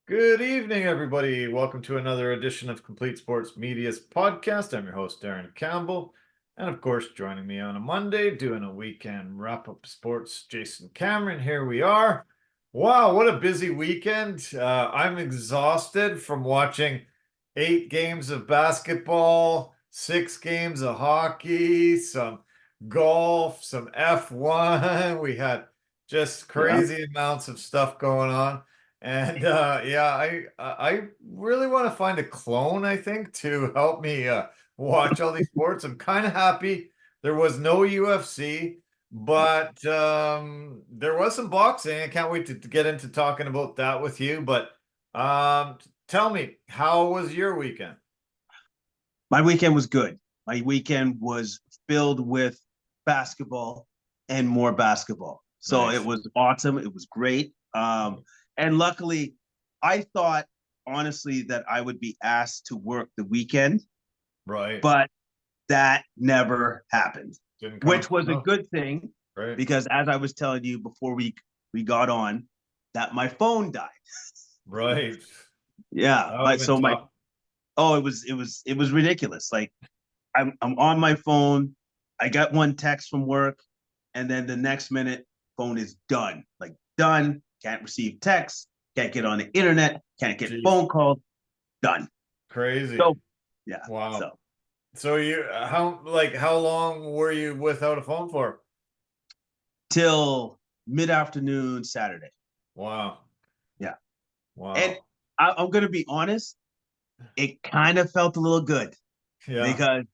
Good evening, everybody. Welcome to another edition of Complete Sports Media's podcast. I'm your host, Darren Campbell. And of course, joining me on a Monday, doing a weekend wrap up sports, Jason Cameron. Here we are. Wow, what a busy weekend. I'm exhausted from watching 8 games of basketball, 6 games of hockey, some golf, some F1. We had just Yeah. crazy amounts of stuff going on. And yeah, I really want to find a clone, I think, to help me watch all these sports. I'm kind of happy there was no UFC, but there was some boxing. I can't wait to get into talking about that with you. But tell me, how was your weekend? My weekend was good. My weekend was filled with basketball and more basketball. So it Nice. was awesome. It was great. And luckily, I thought honestly that I would be asked to work the weekend, Right. but that never happened, Didn't come. which was a No. good thing Right. because as I was telling you before we got on, that my phone died. Right. Yeah, That would have been my tough. it was ridiculous. Like I'm on my phone. I got one text from work, and then the next minute, phone is done. Like done. Can't receive texts. Can't get on the internet. Can't get Jeez. phone calls. Done. Crazy. So yeah. Wow. So So how long were you without a phone for? till mid afternoon Saturday. Wow. Yeah. And Wow. I'm gonna be honest. It kind of felt a little good Yeah. because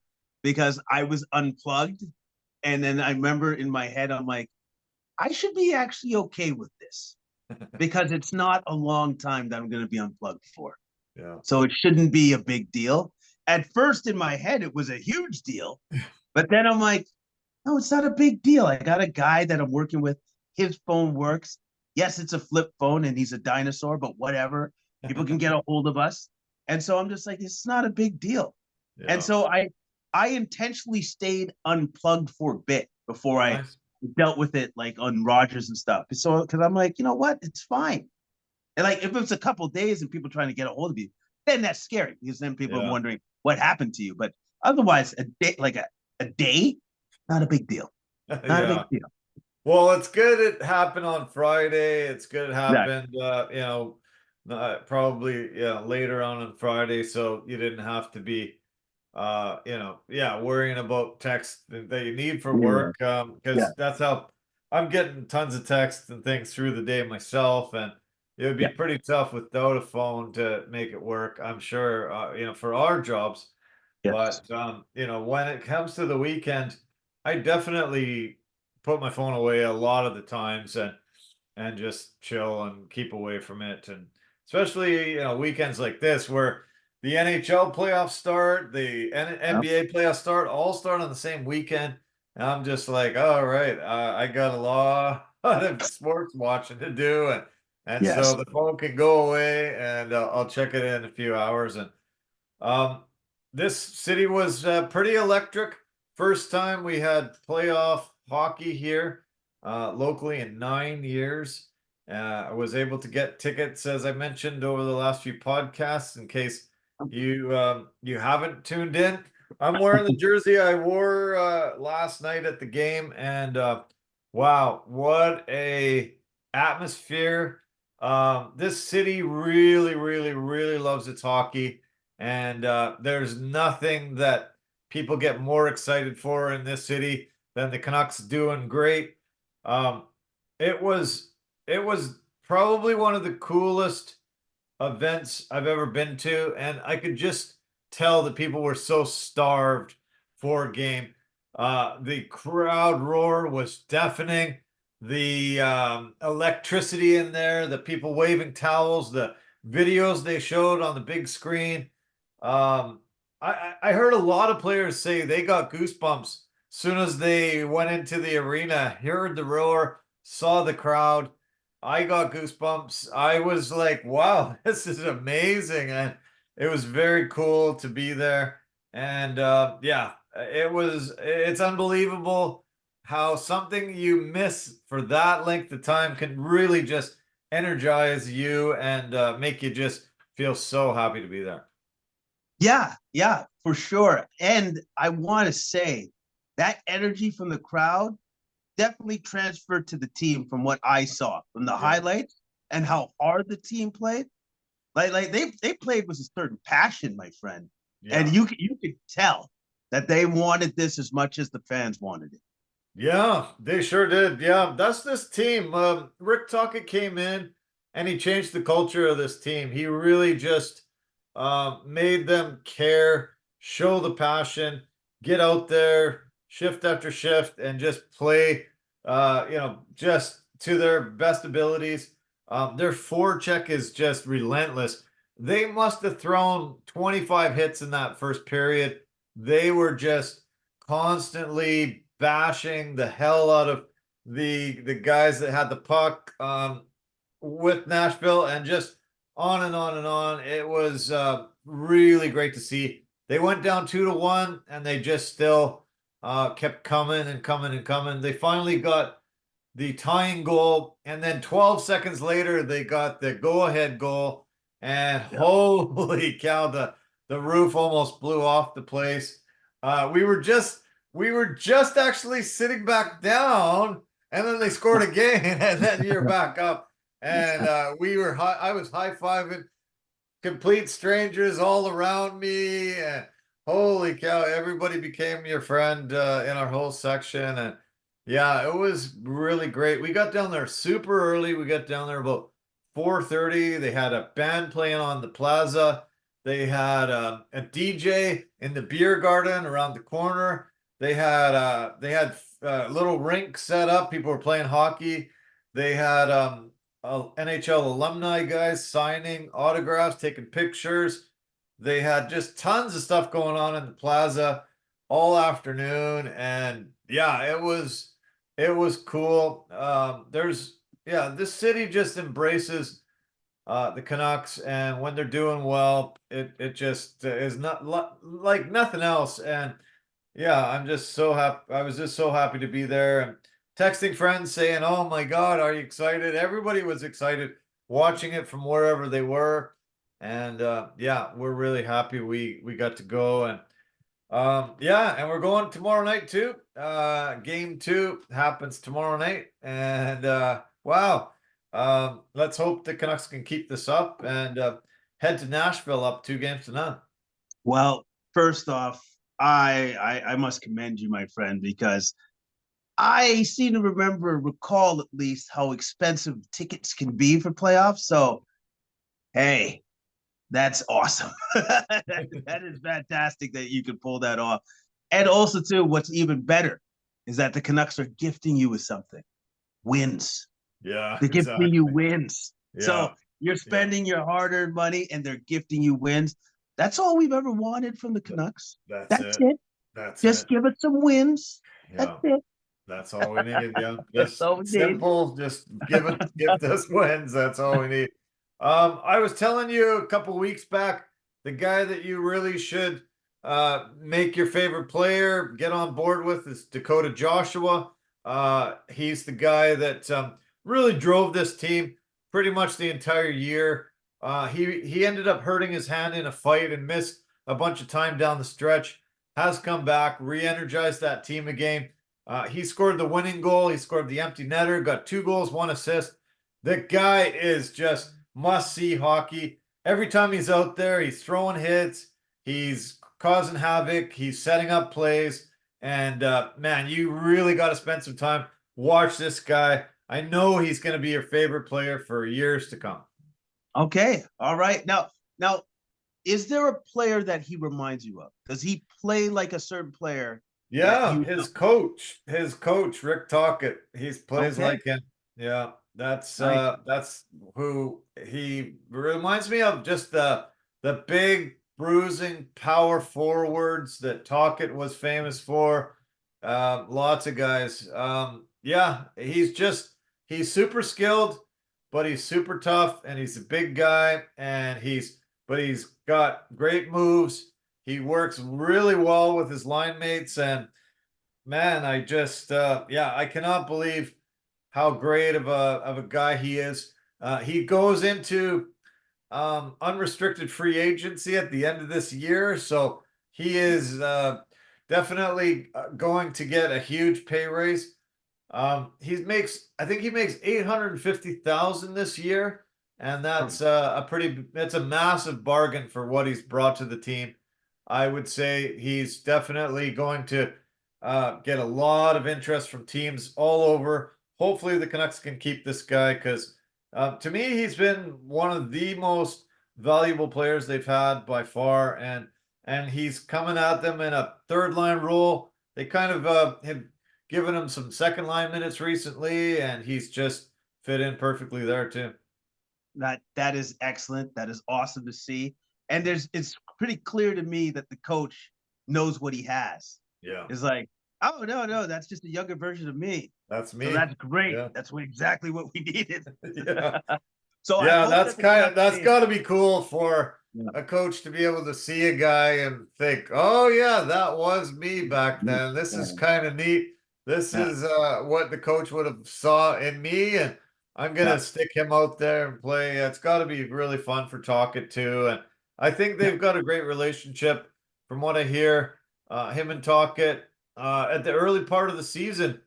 because I was unplugged, and then I remember in my head I'm like, I should be actually okay with this because it's not a long time that I'm going to be unplugged for. Yeah. So it shouldn't be a big deal. At first, in my head, it was a huge deal. But then I'm like, no, it's not a big deal. I got a guy that I'm working with. His phone works. Yes, it's a flip phone and he's a dinosaur, but whatever. People can get a hold of us. And so I'm just like, it's not a big deal. And Yeah. so I intentionally stayed unplugged for a bit before I Nice. dealt with it like on Rogers and stuff. So because I'm like, you know what, it's fine. And like if it's a couple of days and people trying to get a hold of you, then that's scary because then people are Yeah. wondering what happened to you. But otherwise, a day like a day, not a big deal. Not a Yeah. big deal. Well, it's good it happened on Friday. It's good it That happened probably later on Friday, so you didn't have to be yeah, worrying about text that you need for yeah, work. yeah, Because that's how I'm getting tons of texts and things through the day myself, and it would be yeah, pretty tough without a phone to make it work, I'm sure, for our jobs. yes, But when it comes to the weekend, I definitely put my phone away a lot of the times and just chill and keep away from it. And especially, weekends like this where the NHL playoffs start, the yeah, NBA playoffs all start on the same weekend. And I'm just like, all right, I got a lot of sports watching to do. And so yes. the phone can go away and I'll check it in a few hours. And um, this city was pretty electric. First time we had playoff hockey here locally in 9 years. I was able to get tickets, as I mentioned, over the last few podcasts. In case you haven't tuned in, I'm wearing the jersey I wore last night at the game, and wow, what a atmosphere! This city really, really, really loves its hockey. And there's nothing that people get more excited for in this city than the Canucks doing great. Um, it was it was probably one of the coolest events I've ever been to, and I could just tell that people were so starved for a game. The crowd roar was deafening. The electricity in there, the people waving towels, the videos they showed on the big screen. Um, I heard a lot of players say they got goosebumps soon as they went into the arena, heard the roar, saw the crowd. I got goosebumps. I was like, wow, this is amazing. And it was very cool to be there. And yeah, it's unbelievable how something you miss for that length of time can really just energize you and make you just feel so happy to be there. Yeah, yeah, for sure. And I want to say that energy from the crowd definitely transferred to the team from what I saw from the Yeah, highlights and yeah, how hard the team played. Like they played with a certain passion, my friend, and yeah. you could tell that they wanted this as much as the fans wanted it. Yeah, they sure did. Yeah, that's this team. Rick Tocchet came in and he changed the culture of this team. He really just made them care, show the passion, get out there, shift after shift, and just play, just to their best abilities. Their forecheck is just relentless. They must have thrown 25 hits in that first period. They were just constantly bashing the hell out of the guys that had the puck with Nashville and just on and on and on. It was really great to see. They went down 2-1 and they just still kept coming and coming and coming. They finally got the tying goal, and then 12 seconds later, they got the go-ahead goal. And Yeah. holy cow, the roof almost blew off the place. We were just actually sitting back down, and then they scored again, and then you're back up. And I was high-fiving complete strangers all around me. And holy cow, everybody became your friend in our whole section. And yeah, it was really great. We got down there super early. We got down there about 4:30. They had a band playing on the plaza. They had a DJ in the beer garden around the corner. They had little rink set up. People were playing hockey. They had NHL alumni guys signing autographs, taking pictures. They had just tons of stuff going on in the plaza all afternoon, and yeah, it was cool. This city just embraces the Canucks, and when they're doing well, it just is not like nothing else. And yeah, I'm just so happy. I was just so happy to be there and texting friends saying, "Oh my God, are you excited?" Everybody was excited watching it from wherever they were, and yeah, we're really happy we got to go. And yeah, and we're going tomorrow night too. Game two happens tomorrow night, and wow, let's hope the Canucks can keep this up and head to Nashville up 2-0. Well, first off, I must commend you, my friend, because I seem to recall at least how expensive tickets can be for playoffs. So, hey, that's awesome. That is fantastic that you could pull that off. And also, too, what's even better is that the Canucks are gifting you with something wins. Yeah, They're gifting you exactly. wins. Yeah, So you're yeah. spending your hard earned money and they're gifting you wins. That's all we've ever wanted from the Canucks. That's That's it. it. That's Just it. give us some wins. That's Yeah. it. That's all we need. Yeah. That's Just all we need. simple. Just give us wins. That's all we need. I was telling you a couple weeks back, the guy that you really should make your favorite player, get on board with is Dakota Joshua. He's the guy that really drove this team pretty much the entire year. He ended up hurting his hand in a fight and missed a bunch of time down the stretch. Has come back, re-energized that team again. He scored the winning goal. He scored the empty netter, got 2 goals, 1 assist. The guy is just must see hockey. Every time he's out there, he's throwing hits, he's causing havoc, he's setting up plays. And man, you really got to spend some time. Watch this guy. I know he's going to be your favorite player for years to come. Okay. All right. Now, is there a player that he reminds you of? Does he play like a certain player that Yeah, you his coach, Rick Tocchet, he know? plays Okay. like him. Yeah, that's Nice. who he reminds me of. Just the big bruising power forwards that Tocchet was famous for. Lots of guys. Yeah, he's super skilled, but he's super tough, and he's a big guy, and he's got great moves. He works really well with his line mates, and man, I cannot believe how great of a guy he is. He goes into unrestricted free agency at the end of this year, so he is definitely going to get a huge pay raise. I think he makes 850,000 this year, and that's it's a massive bargain for what he's brought to the team. I would say he's definitely going to get a lot of interest from teams all over. Hopefully, the Canucks can keep this guy because to me, he's been one of the most valuable players they've had by far, and he's coming at them in a third line role. They kind of have given him some second line minutes recently, and he's just fit in perfectly there too. That is excellent. That is awesome to see. And it's pretty clear to me that the coach knows what he has. Yeah, It's like, oh no, that's just a younger version of me. that's So me. that's great. Yeah, That's exactly what we needed. yeah, So I yeah. hope That's that the kind of Canucks that's fans, got to be cool for yeah, a coach to be able to see a guy and think, "Oh yeah, that was me back then. This is kind of neat. This yeah, is what the coach would have saw in me, and I'm yeah, gonna stick him out there and play." It's got to be really fun for Talkett too, and I think yeah, they've got a great relationship. From what I hear, him and Talkett at the early part of the season.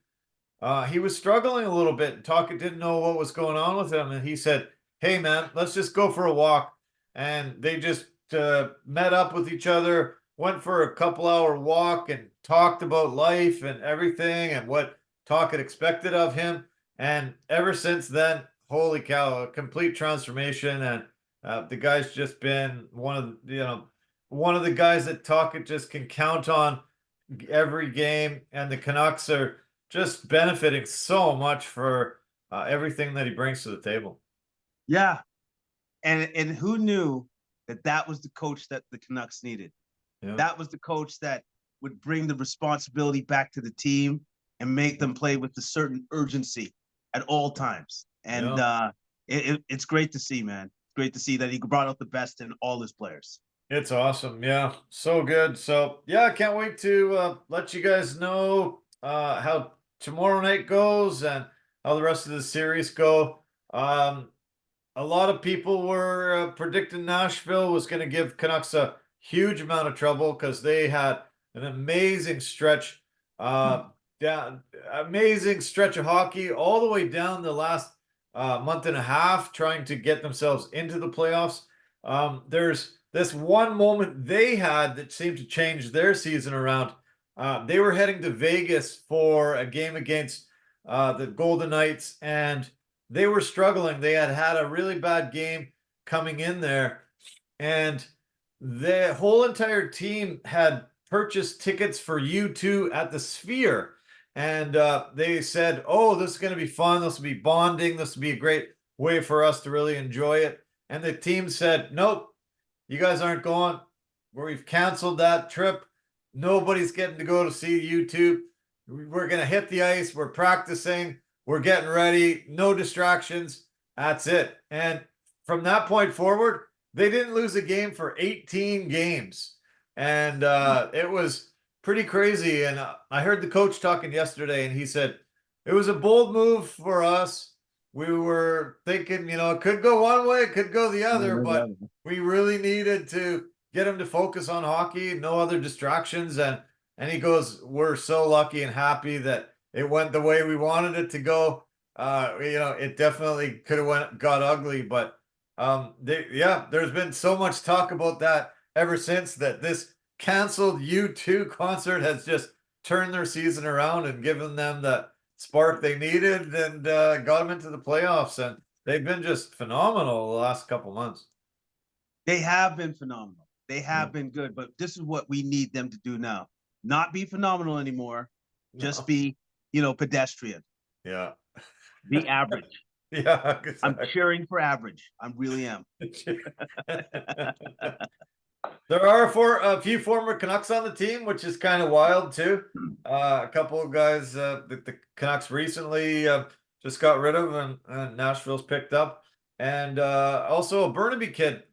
He was struggling a little bit, and Talkett didn't know what was going on with him. And he said, "Hey, man, let's just go for a walk." And they just met up with each other, went for a couple-hour walk, and talked about life and everything and what Talkett expected of him. And ever since then, holy cow, a complete transformation. And the guy's just been one of the guys that Talkett just can count on every game. And the Canucks are just benefiting so much for everything that he brings to the table. yeah. And who knew that that was the coach that the Canucks needed? Yeah, That was the coach that would bring the responsibility back to the team and make them play with a certain urgency at all times. And yeah, it's great to see, man. It's great to see that he brought out the best in all his players. it's awesome. Yeah, so good. So yeah, I can't wait to let you guys know how tomorrow night goes and how the rest of the series go. Um, a lot of people were predicting Nashville was going to give Canucks a huge amount of trouble because they had an amazing stretch, down amazing stretch of hockey all the way down the last month and a half, trying to get themselves into the playoffs. There's this one moment they had that seemed to change their season around. They were heading to Vegas for a game against the Golden Knights, and they were struggling. They had had a really bad game coming in there, and the whole entire team had purchased tickets for U2 at the Sphere. And they said, "Oh, this is going to be fun. This will be bonding. This will be a great way for us to really enjoy it." And the team said, "Nope, you guys aren't going. We've canceled that trip. Nobody's getting to go to see U2. We're going to hit the ice. We're practicing. We're getting ready. No distractions. That's it." And from that point forward, they didn't lose a game for 18 games. And it was pretty crazy. And I heard the coach talking yesterday, and he said, it was a bold move for us. We were thinking, it could go one way, it could go the other, but we really needed to get him to focus on hockey, no other distractions. And he goes, we're so lucky and happy that it went the way we wanted it to go. It definitely could have got ugly, but there's been so much talk about that ever since, that this canceled U2 concert has just turned their season around and given them that spark they needed, and got them into the playoffs. And they've been just phenomenal the last couple months. They have been phenomenal. They Yeah. have been good, but this is what we need them to do now. Not be phenomenal anymore. Just No. be, pedestrian. Yeah. Be average. Yeah. I'm Exactly. cheering for average. I really am. There are a few former Canucks on the team, which is kind of wild too. A couple of guys that the Canucks recently just got rid of, and Nashville's picked up, and also a Burnaby kid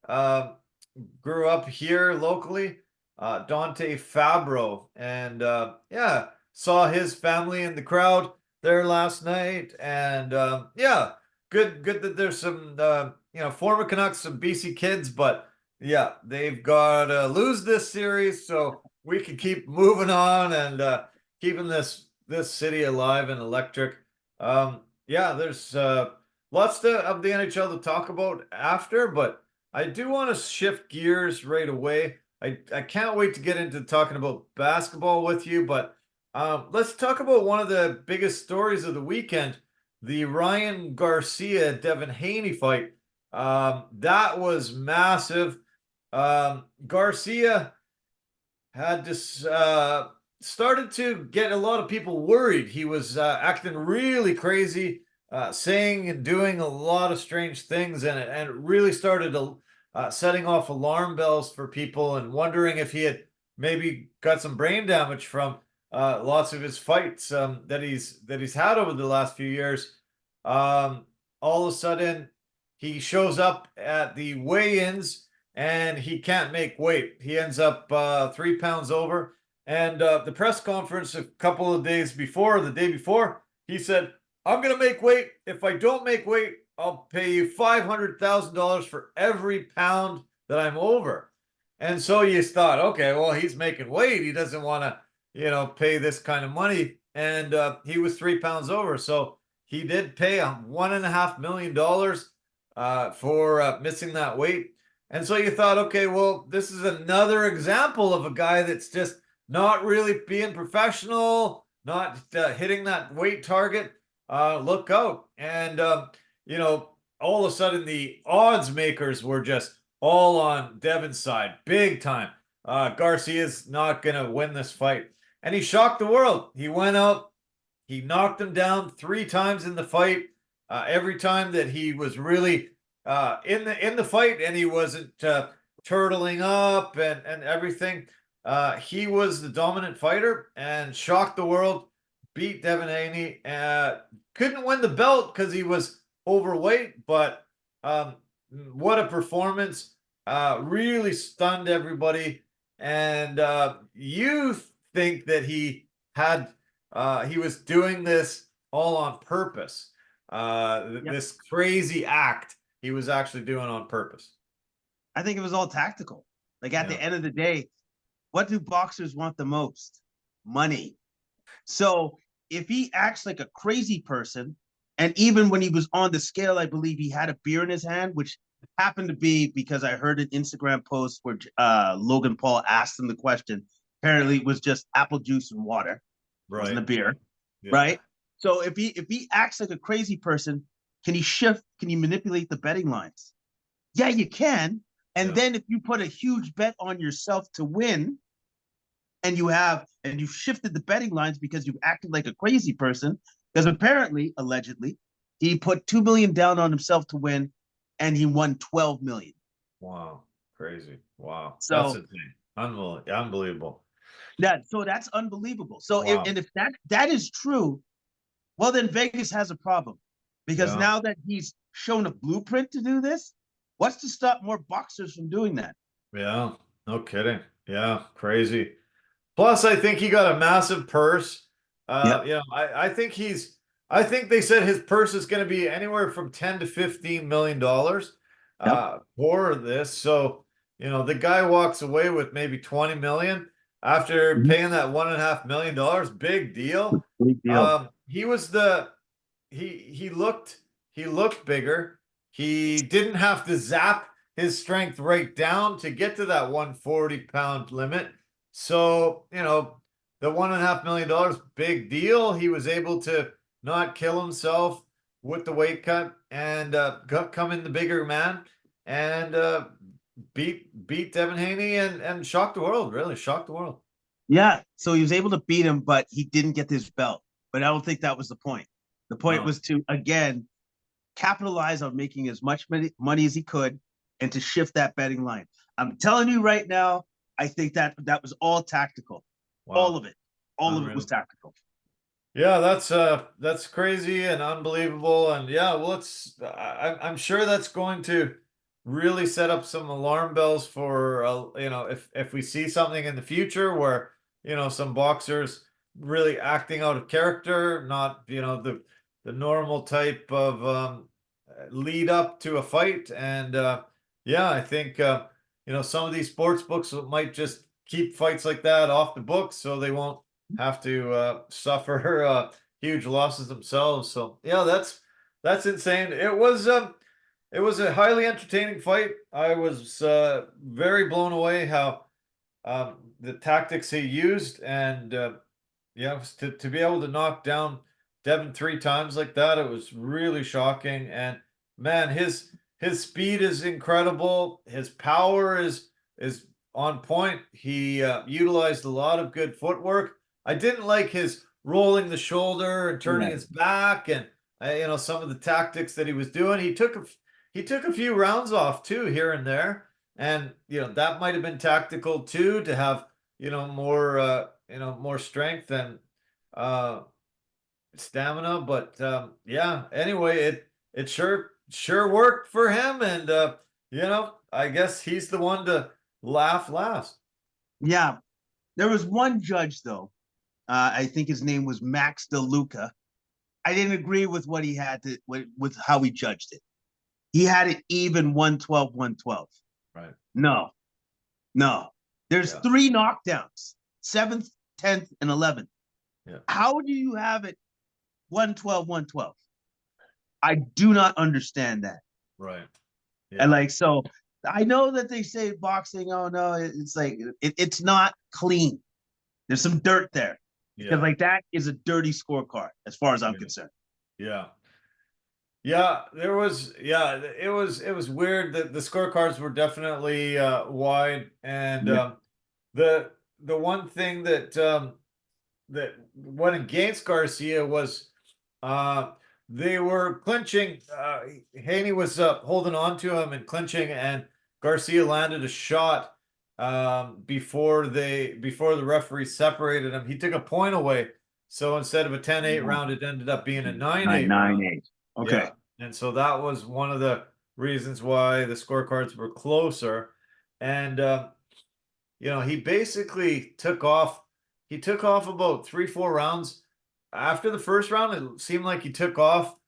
uh, grew up here locally, Dante Fabro, and saw his family in the crowd there last night, and good that there's some former Canucks, some BC kids, but yeah, they've got to lose this series so we can keep moving on and keeping this city alive and electric. Yeah, there's lots of the NHL to talk about after, but I do want to shift gears right away. I can't wait to get into talking about basketball with you, but let's talk about one of the biggest stories of the weekend, the Ryan Garcia Devin Haney fight. That was massive. Garcia had this started to get a lot of people worried. He was acting really crazy, saying and doing a lot of strange things, and it really started to, setting off alarm bells for people and wondering if he had maybe got some brain damage from lots of his fights that he's had over the last few years. All of a sudden, he shows up at the weigh-ins and he can't make weight. He ends up 3 pounds over. And the press conference a couple of days before, the day before, he said, "I'm going to make weight. If I don't make weight, I'll pay you $500,000 for every pound that I'm over." And so you thought, okay, well, he's making weight. He doesn't want to, pay this kind of money. And he was 3 pounds over. So he did pay $1.5 million for missing that weight. And so you thought, okay, well, this is another example of a guy that's just not really being professional, not hitting that weight target. Look out. And, all of a sudden the odds makers were just all on Devin's side, big time. Garcia's not going to win this fight. And he shocked the world. He went out, he knocked him down 3 times in the fight. Every time that he was really in the fight and he wasn't turtling up and everything. He was the dominant fighter and shocked the world. Beat Devin Haney. Couldn't win the belt because he was overweight, but what a performance! Really stunned everybody. And you think that he was doing this all on purpose? Yep. This crazy act he was actually doing on purpose. I think it was all tactical. Like at the end of the day, what do boxers want the most? Money. So if he acts like a crazy person, and even when he was on the scale, I believe he had a beer in his hand, which happened to be because I heard an Instagram post where Logan Paul asked him the question. Apparently, it was just apple juice and water. It wasn't a beer, right? So if he acts like a crazy person, can he shift? Can he manipulate the betting lines? Yeah, you can. And then if you put a huge bet on yourself to win, and you've shifted the betting lines because you've acted like a crazy person, because apparently, allegedly, he put 2 million down on himself to win, and he won 12 million. Wow, crazy! Wow, that's So insane, unbelievable. so that's unbelievable. So Wow. if that is true, well then Vegas has a problem, because Yeah. now that he's shown a blueprint to do this, what's to stop more boxers from doing that? Yeah, no kidding. Yeah, crazy. Plus, I think he got a massive purse. Yep. I think they said his purse is going to be anywhere from 10 to $15 million Yep. for this. So, the guy walks away with maybe 20 million after Mhm. paying that $1.5 million. Big deal. Big deal. He was he looked bigger. He didn't have to zap his strength right down to get to that 140-pound limit. So, the $1.5 million, big deal. He was able to not kill himself with the weight cut and come in the bigger man and beat Devin Haney and shock the world. Really shocked the world. Yeah. So he was able to beat him, but he didn't get his belt. But I don't think that was the point. The point No. was to, again, capitalize on making as much money as he could and to shift that betting line. I'm telling you right now, I think that was all tactical. Wow. All of it. All of it was Unreal. tactical. Yeah, that's crazy and unbelievable, and yeah, well, I'm sure that's going to really set up some alarm bells for if we see something in the future where some boxers really acting out of character, not the normal type of lead up to a fight. And yeah, I think some of these sports books might just keep fights like that off the books, so they won't have to suffer huge losses themselves. So yeah, that's insane. It was a highly entertaining fight. I was very blown away how the tactics he used, and yeah, to be able to knock down Devin 3 times like that, it was really shocking. And man, his speed is incredible. His power is on point. He utilized a lot of good footwork. I didn't like his rolling the shoulder and turning Yeah. his back, and some of the tactics that he was doing. He took a few rounds off too here and there, and that might have been tactical too, to have more strength and uh stamina. But yeah, anyway, it sure worked for him. And I guess he's the one to laugh last. Yeah. There was one judge though. I think his name was Max DeLuca. I didn't agree with what he had to with how he judged it. He had it even 112, 112. Right. No, no. There's Yeah. 3 knockdowns, 7th, 10th, and 11th. Yeah. How do you have it 112, 112? I do not understand that. Right. And Yeah. so I know that they say boxing, oh no, it's like it's not clean. There's some dirt there. Because Yeah. that is a dirty scorecard as far as I'm Yeah. concerned. Yeah. Yeah, it was weird that the scorecards were definitely wide. And Yeah. the one thing that went against Garcia was uh, they were clinching. Haney was holding on to him and clinching, and Garcia landed a shot before the referee separated him. He took a point away, so instead of a 10-8 round, it ended up being a 9-8 9, round. 8. Okay. Yeah, and so that was one of the reasons why the scorecards were closer. And he basically took off. He took off about 3-4 rounds. After the first round, it seemed like he took off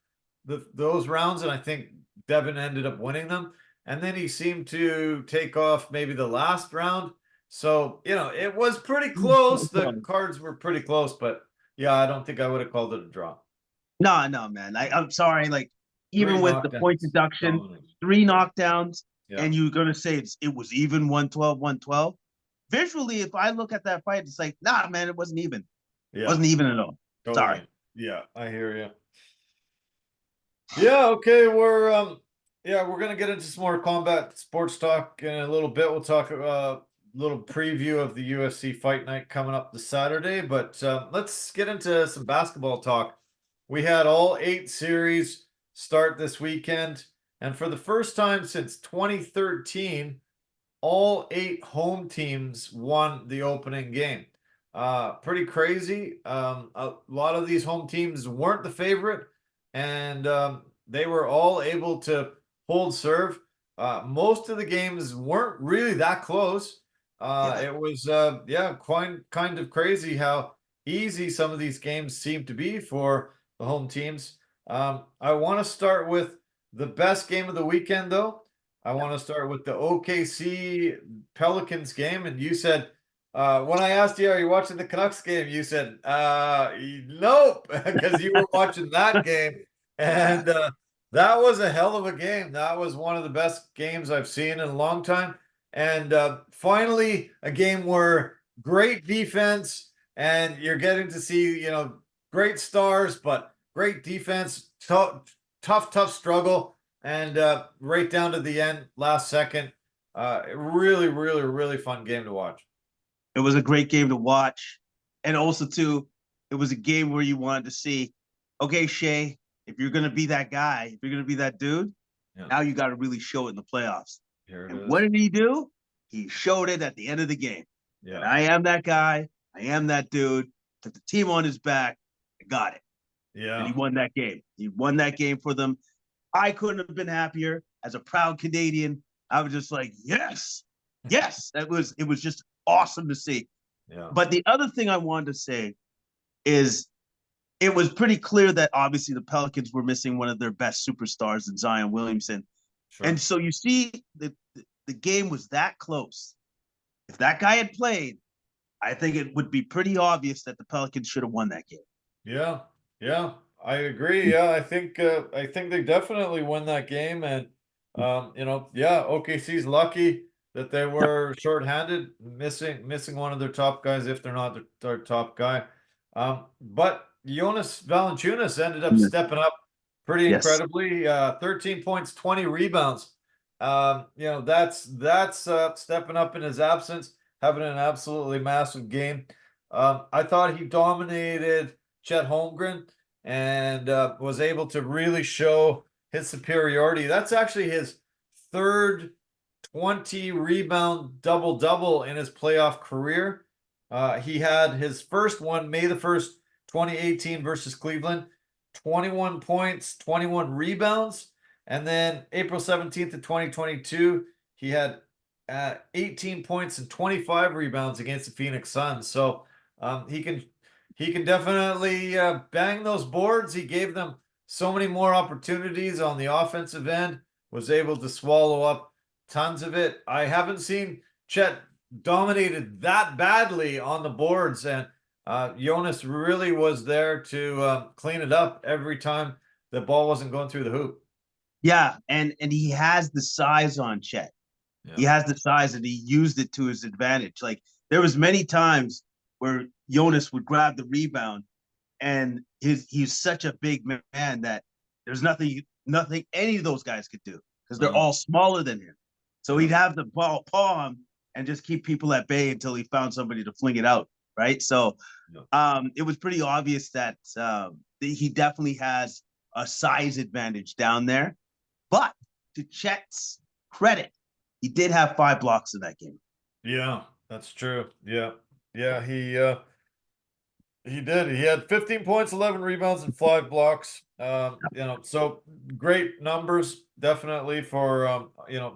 those rounds, and I think Devin ended up winning them. And then he seemed to take off maybe the last round. So it was pretty close. The cards were pretty close, but yeah, I don't think I would have called it a draw. No, man. I'm sorry. Three Even with the point knockdowns. deduction, Dominant. 3 knockdowns, Yeah. and you're gonna say it was even 112, 112. Visually, if I look at that fight, it's like, nah, man, it wasn't even. Yeah. Wasn't even at all. Totally. Sorry. Yeah, I hear you. Yeah, okay, we're gonna get into some more combat sports talk in a little bit. We'll talk a little preview of the UFC fight night coming up this Saturday, but let's get into some basketball talk. We had all 8 series start this weekend, and for the first time since 2013, all 8 home teams won the opening game. Pretty crazy. A lot of these home teams weren't the favorite, and they were all able to hold serve. Most of the games weren't really that close. It was kind of crazy how easy some of these games seem to be for the home teams. I want to start with the best game of the weekend, though. I want to start with the OKC Pelicans game. And you said, when I asked you, are you watching the Canucks game? You said, nope, because you were watching that game. And that was a hell of a game. That was one of the best games I've seen in a long time. And finally, a game where great defense, and you're getting to see, great stars, but great defense, tough struggle. And right down to the end, last second, really, really, really fun game to watch. It was a great game to watch. And also, too, it was a game where you wanted to see, okay, Shea, if you're going to be that guy, if you're going to be that dude, now you got to really show it in the playoffs. And what did he do? He showed it at the end of the game. Yeah. And I am that guy. I am that dude. Took the team on his back. I got it. Yeah. And he won that game. He won that game for them. I couldn't have been happier. As a proud Canadian, I was just like, yes. It was just awesome to see. Yeah. But the other thing I wanted to say is it was pretty clear that obviously the Pelicans were missing one of their best superstars in Zion Williamson. And Sure. so you see the game was that close. If that guy had played, I think it would be pretty obvious that the Pelicans should have won that game. Yeah, yeah, I agree. Yeah, I think they definitely win that game, and yeah, OKC's lucky that they were shorthanded, missing one of their top guys if they're not their top guy. But Jonas Valanciunas ended up Yes. stepping up pretty Yes. incredibly. 13 points, 20 rebounds. That's stepping up in his absence, having an absolutely massive game. I thought he dominated Chet Holmgren and was able to really show his superiority. That's actually his third 20 rebound double double in his playoff career. He had his first one, May the 1st, 2018 versus Cleveland, 21 points, 21 rebounds. And then April 17th of 2022, he had 18 points and 25 rebounds against the Phoenix Suns. So he can definitely bang those boards. He gave them so many more opportunities on the offensive end, was able to swallow up tons of it. I haven't seen Chet dominated that badly on the boards, and Jonas really was there to clean it up every time the ball wasn't going through the hoop. Yeah, and he has the size on Chet. He Yeah. has the size and he used it to his advantage. Like there was many times where Jonas would grab the rebound and he's such a big man that there's nothing any of those guys could do because they're No. all smaller than him. So Yeah. he'd have the ball palm and just keep people at bay until he found somebody to fling it out. Right. So Yeah. it was pretty obvious that he definitely has a size advantage down there. But to Chet's credit, he did have 5 blocks in that game. Yeah, that's true. Yeah. Yeah, he did. He had 15 points, 11 rebounds, and 5 blocks. So great numbers, definitely for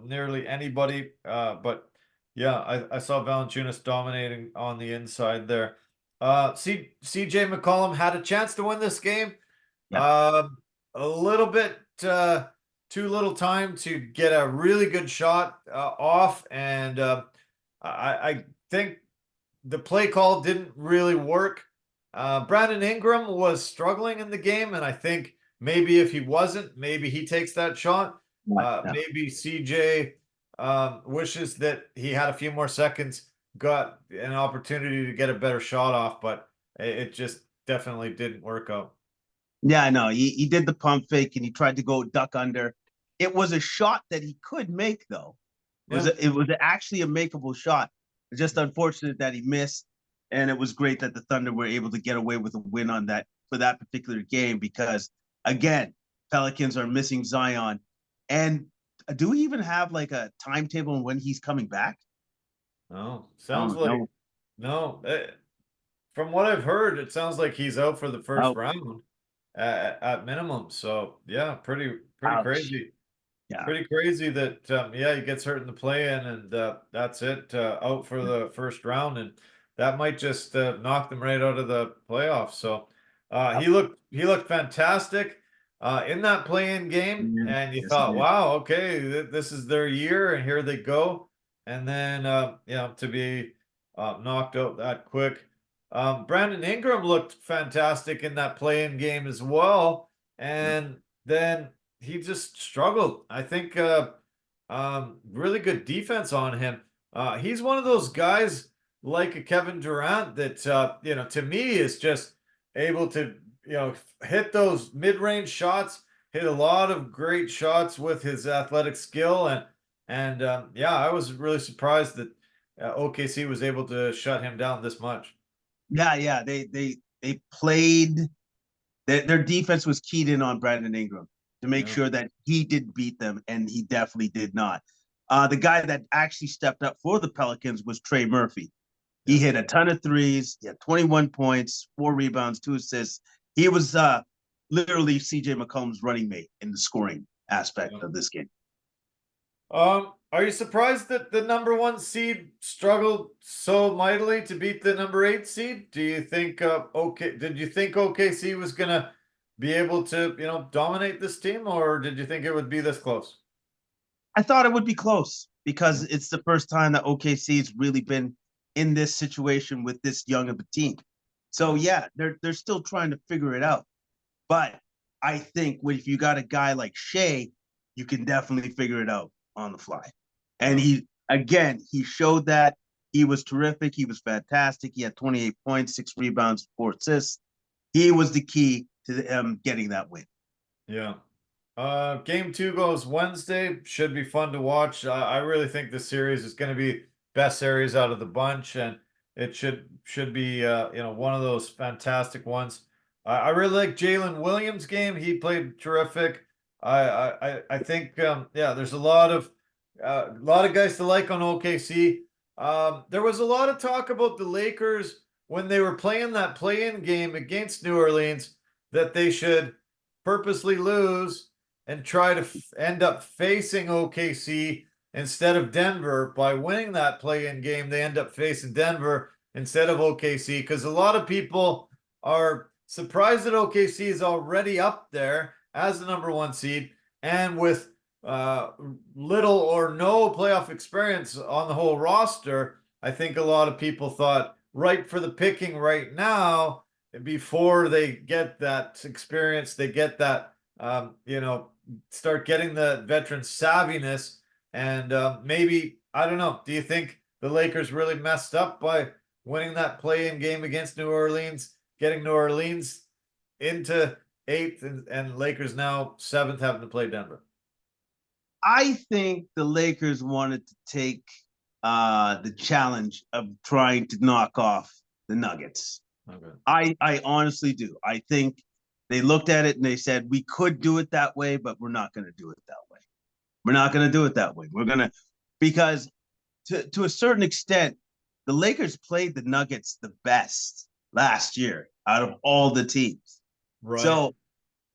nearly anybody. But yeah, I saw Valanciunas dominating on the inside there. CJ McCollum had a chance to win this game. Yeah. A little bit too little time to get a really good shot off, and I think the play call didn't really work. Brandon Ingram was struggling in the game, and I think maybe if he wasn't, maybe he takes that shot. Yeah. Maybe CJ wishes that he had a few more seconds, got an opportunity to get a better shot off, but it just definitely didn't work out. Yeah, I know. He did the pump fake and he tried to go duck under. It was a shot that he could make, though. Yeah. It was actually a makeable shot. It's just unfortunate that he missed. And it was great that the Thunder were able to get away with a win on that for that particular game because again, Pelicans are missing Zion. And do we even have like a timetable on when he's coming back? No, sounds Oh like no. no. From what I've heard, it sounds like he's out for the first Oh, round at minimum. So yeah, pretty ouch. crazy. Yeah. Pretty crazy that yeah, he gets hurt in the play-in, and that's it, out for the first round, and that might just knock them right out of the playoffs. So he looked fantastic in that play-in game, Yeah. and you Yes, he thought, did. wow, okay, this is their year, and here they go. And then to be knocked out that quick. Brandon Ingram looked fantastic in that play-in game as well, and then he just struggled. I think really good defense on him. He's one of those guys like a Kevin Durant that to me is just able to hit those mid-range shots, hit a lot of great shots with his athletic skill, and yeah, I was really surprised that OKC was able to shut him down this much. Yeah, yeah. They played their defense was keyed in on Brandon Ingram to make Yeah, sure that he did beat them, and he definitely did not. The guy that actually stepped up for the Pelicans was Trey Murphy. He yeah. hit a ton of threes. He had 21 points, 4 rebounds, 2 assists. He was literally CJ McCollum's running mate in the scoring aspect Yeah. of this game. Are you surprised that the number one seed struggled so mightily to beat the number 8 seed? Do you think did you think OKC was gonna be able to, dominate this team, or did you think it would be this close? I thought it would be close Yeah. because it's the first time that OKC's really been in this situation with this young of a team. So yeah, they're still trying to figure it out. But I think if you got a guy like Shea, you can definitely figure it out on the fly. And Yeah. he showed that he was terrific. He was fantastic. He had 28 points, 6 rebounds, 4 assists. He was the key to them getting that win. Yeah. Game two goes Wednesday. Should be fun to watch. I really think this series is going to be best series out of the bunch, and it should be one of those fantastic ones. I really like Jalen Williams' game. He played terrific. I think there's a lot of guys to like on OKC. There was a lot of talk about the Lakers when they were playing that play-in game against New Orleans that they should purposely lose and try to end up facing OKC instead of Denver. By winning that play-in game, they end up facing Denver instead of OKC, because a lot of people are surprised that OKC is already up there as the number one seed and with little or no playoff experience on the whole roster. I think a lot of people thought ripe for the picking right now before they get that experience, they get that, start getting the veteran savviness. And maybe, I don't know, do you think the Lakers really messed up by winning that play-in game against New Orleans, getting New Orleans into eighth, and Lakers now seventh, having to play Denver? I think the Lakers wanted to take the challenge of trying to knock off the Nuggets. Okay. I honestly do. I think they looked at it and they said, we could do it that way, but we're not going to do it that way. We're not going to do it that way. We're going to, because to a certain extent, the Lakers played the Nuggets the best last year out of all the teams. Right.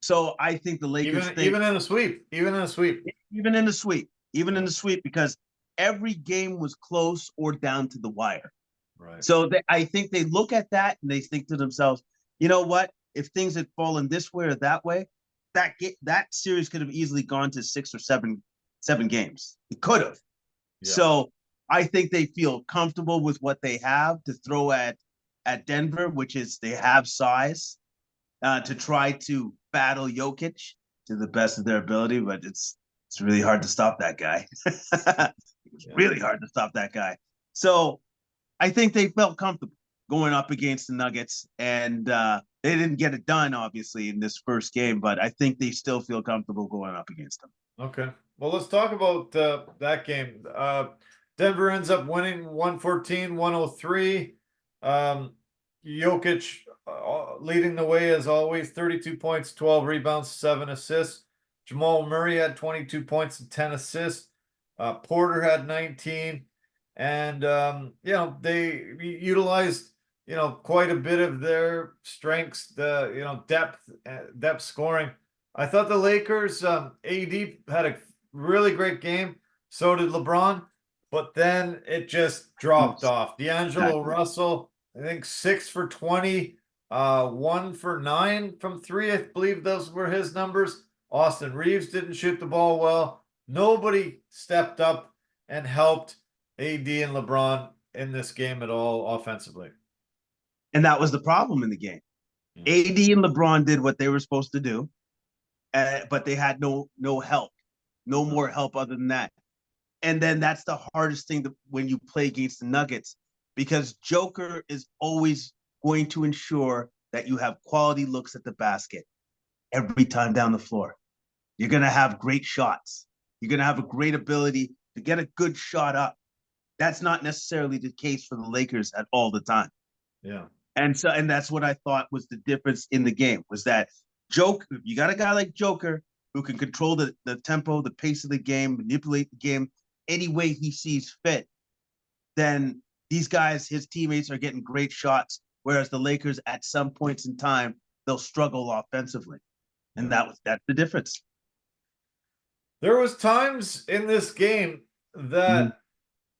So I think the Lakers Even in a sweep, even in a sweep. even in the sweep, because every game was close or down to the wire. Right. So I think they look at that and they think to themselves, you know what? If things had fallen this way or that way, that series could have easily gone to 6 or 7 games. It could have. Yeah. So I think they feel comfortable with what they have to throw at Denver, which is they have size to try to battle Jokic to the best of their ability, but it's really hard to stop that guy. It's really hard to stop that guy. So I think they felt comfortable going up against the Nuggets, and they didn't get it done, obviously, in this first game, but I think they still feel comfortable going up against them. Okay. Well, let's talk about that game. Denver ends up winning 114-103. Jokic leading the way as always, 32 points, 12 rebounds, 7 assists. Jamal Murray had 22 points and 10 assists. Porter had 19. And, they utilized, quite a bit of their strengths, the, depth scoring. I thought the Lakers, AD had a really great game. So did LeBron, but then it just dropped off. D'Angelo Russell, I think 6 for 20, 1 for 9 from three. I believe those were his numbers. Austin Reeves didn't shoot the ball well. Nobody stepped up and helped AD and LeBron in this game at all offensively. And that was the problem in the game. Yeah. AD and LeBron did what they were supposed to do, but they had no help, no more help other than that. And then that's the hardest thing when you play against the Nuggets, because Joker is always going to ensure that you have quality looks at the basket every time down the floor. You're going to have great shots. You're going to have a great ability to get a good shot up. That's not necessarily the case for the Lakers at all the time. Yeah. And that's what I thought was the difference in the game, was that Joker, you got a guy like Joker who can control the tempo, the pace of the game, manipulate the game any way he sees fit. Then these guys, his teammates, are getting great shots, whereas the Lakers at some points in time, they'll struggle offensively. And that's the difference. There was times in this game Mhm. that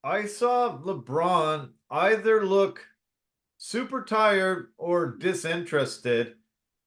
I saw LeBron either look super tired or disinterested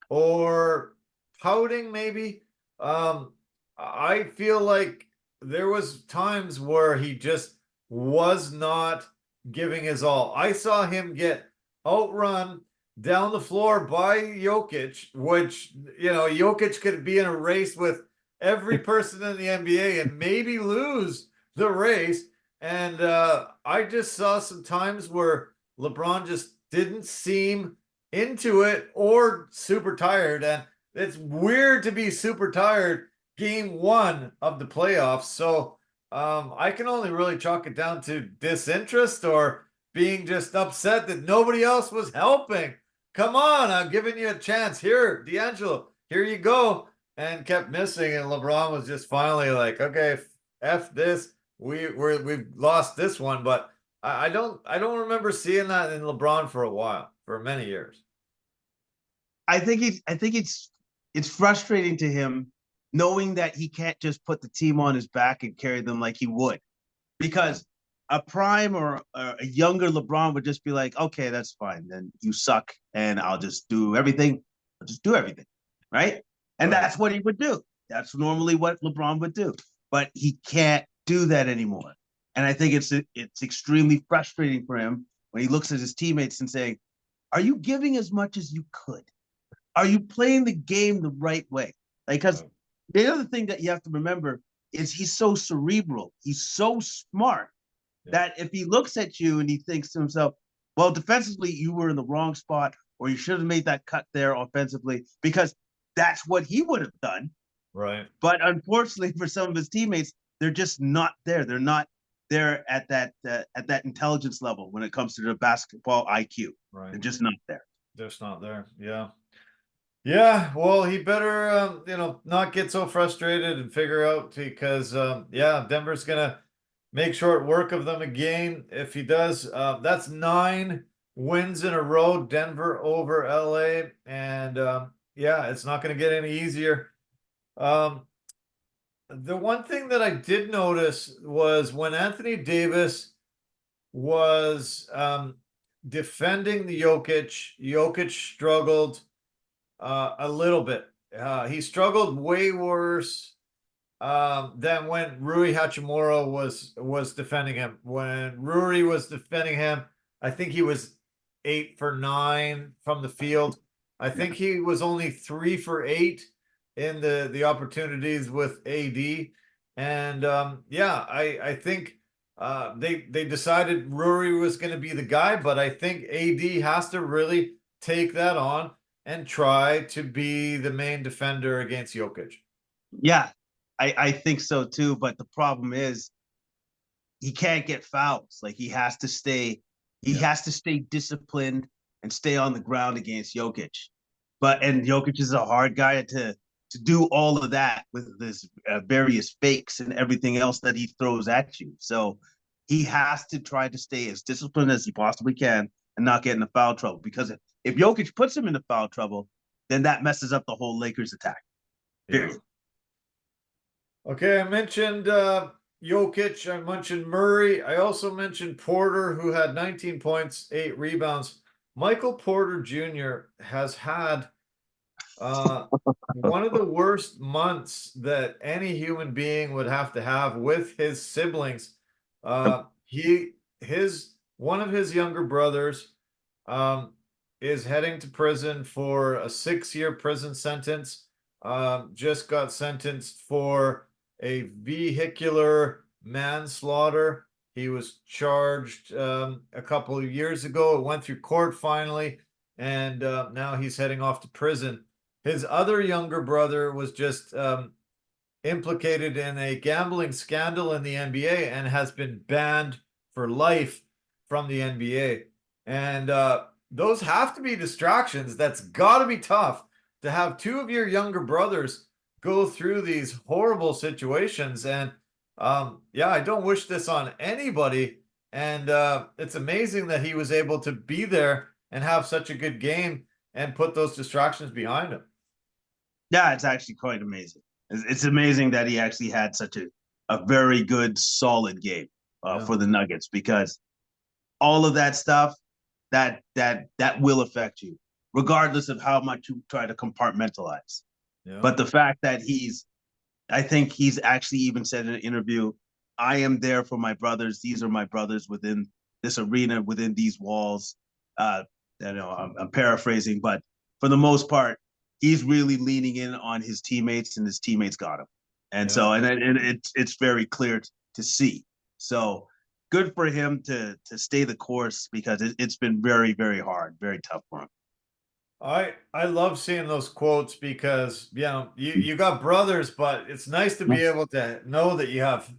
or pouting maybe. Um, I feel like there was times where he just was not giving his all. I saw him get outrun down the floor by Jokic, which Jokic could be in a race with every person in the NBA and maybe lose the race. And I just saw some times where LeBron just didn't seem into it or super tired. And it's weird to be super tired game one of the playoffs. So I can only really chalk it down to disinterest or being just upset that nobody else was helping. Come on, I'm giving you a chance. Here, D'Angelo, here you go. And kept missing. And LeBron was just finally like, okay, F this. We've lost this one, but I don't remember seeing that in LeBron for a while, for many years. I think it's frustrating to him knowing that he can't just put the team on his back and carry them like he would. Yeah. Because a prime or a younger LeBron would just be like, okay, that's fine. Then you suck, and I'll just do everything. I'll just do everything, right? And Right. that's what he would do. That's normally what LeBron would do. But he can't do that anymore. And I think it's extremely frustrating for him when he looks at his teammates and saying, "Are you giving as much as you could? Are you playing the game the right way?" Like, because Right. the other thing that you have to remember is he's so cerebral. He's so smart Yeah. that if he looks at you and he thinks to himself, well, defensively, you were in the wrong spot, or you should have made that cut there offensively, because that's what he would have done. Right. But unfortunately for some of his teammates, they're just not there. They're not there at that intelligence level when it comes to the basketball IQ. Right. They're just not there. Just not there. Yeah. Yeah. Well, he better, not get so frustrated and figure out because, yeah, Denver's gonna make short work of them again. If he does, that's 9 wins in a row, Denver over LA, and yeah, it's not gonna get any easier. Um, the one thing that I did notice was when Anthony Davis was defending the Jokic struggled a little bit. He struggled way worse than when Rui Hachimura was defending him. When Rui was defending him, I think he was 8 for 9 from the field. I think he was only 3 for 8 in the opportunities with AD. And yeah, I think they decided Rui was going to be the guy, but I think AD has to really take that on and try to be the main defender against Jokic. Yeah, I think so too. But the problem is he can't get fouls. Like he Yeah. has to stay disciplined and stay on the ground against Jokic. And Jokic is a hard guy to do all of that with this various fakes and everything else that he throws at you. So he has to try to stay as disciplined as he possibly can and not get into foul trouble. Because if Jokic puts him into foul trouble, then that messes up the whole Lakers attack. Yeah. Period. Okay, I mentioned Jokic. I mentioned Murray. I also mentioned Porter, who had 19 points, 8 rebounds. Michael Porter Jr. has had uh, one of the worst months that any human being would have to have with his siblings. His one of his younger brothers um, is heading to prison for a 6-year prison sentence. Just got sentenced for a vehicular manslaughter. He was charged a couple of years ago. It went through court finally, and now he's heading off to prison. His other younger brother was just implicated in a gambling scandal in the NBA and has been banned for life from the NBA. And those have to be distractions. That's got to be tough to have two of your younger brothers go through these horrible situations. And yeah, I don't wish this on anybody. And it's amazing that he was able to be there and have such a good game and put those distractions behind him. Yeah, it's actually quite amazing. It's amazing that he actually had such a very good, solid game Yeah. for the Nuggets, because all of that stuff that will affect you, regardless of how much you try to compartmentalize. Yeah. But the fact that I think he's actually even said in an interview, I am there for my brothers. These are my brothers within this arena, within these walls. I'm paraphrasing, but for the most part, he's really leaning in on his teammates, and his teammates got him. And Yeah. so, and it's very clear to see. So good for him to stay the course, because it's been very, very hard, very tough for him. I love seeing those quotes because you got brothers, but it's nice to be able to know that you have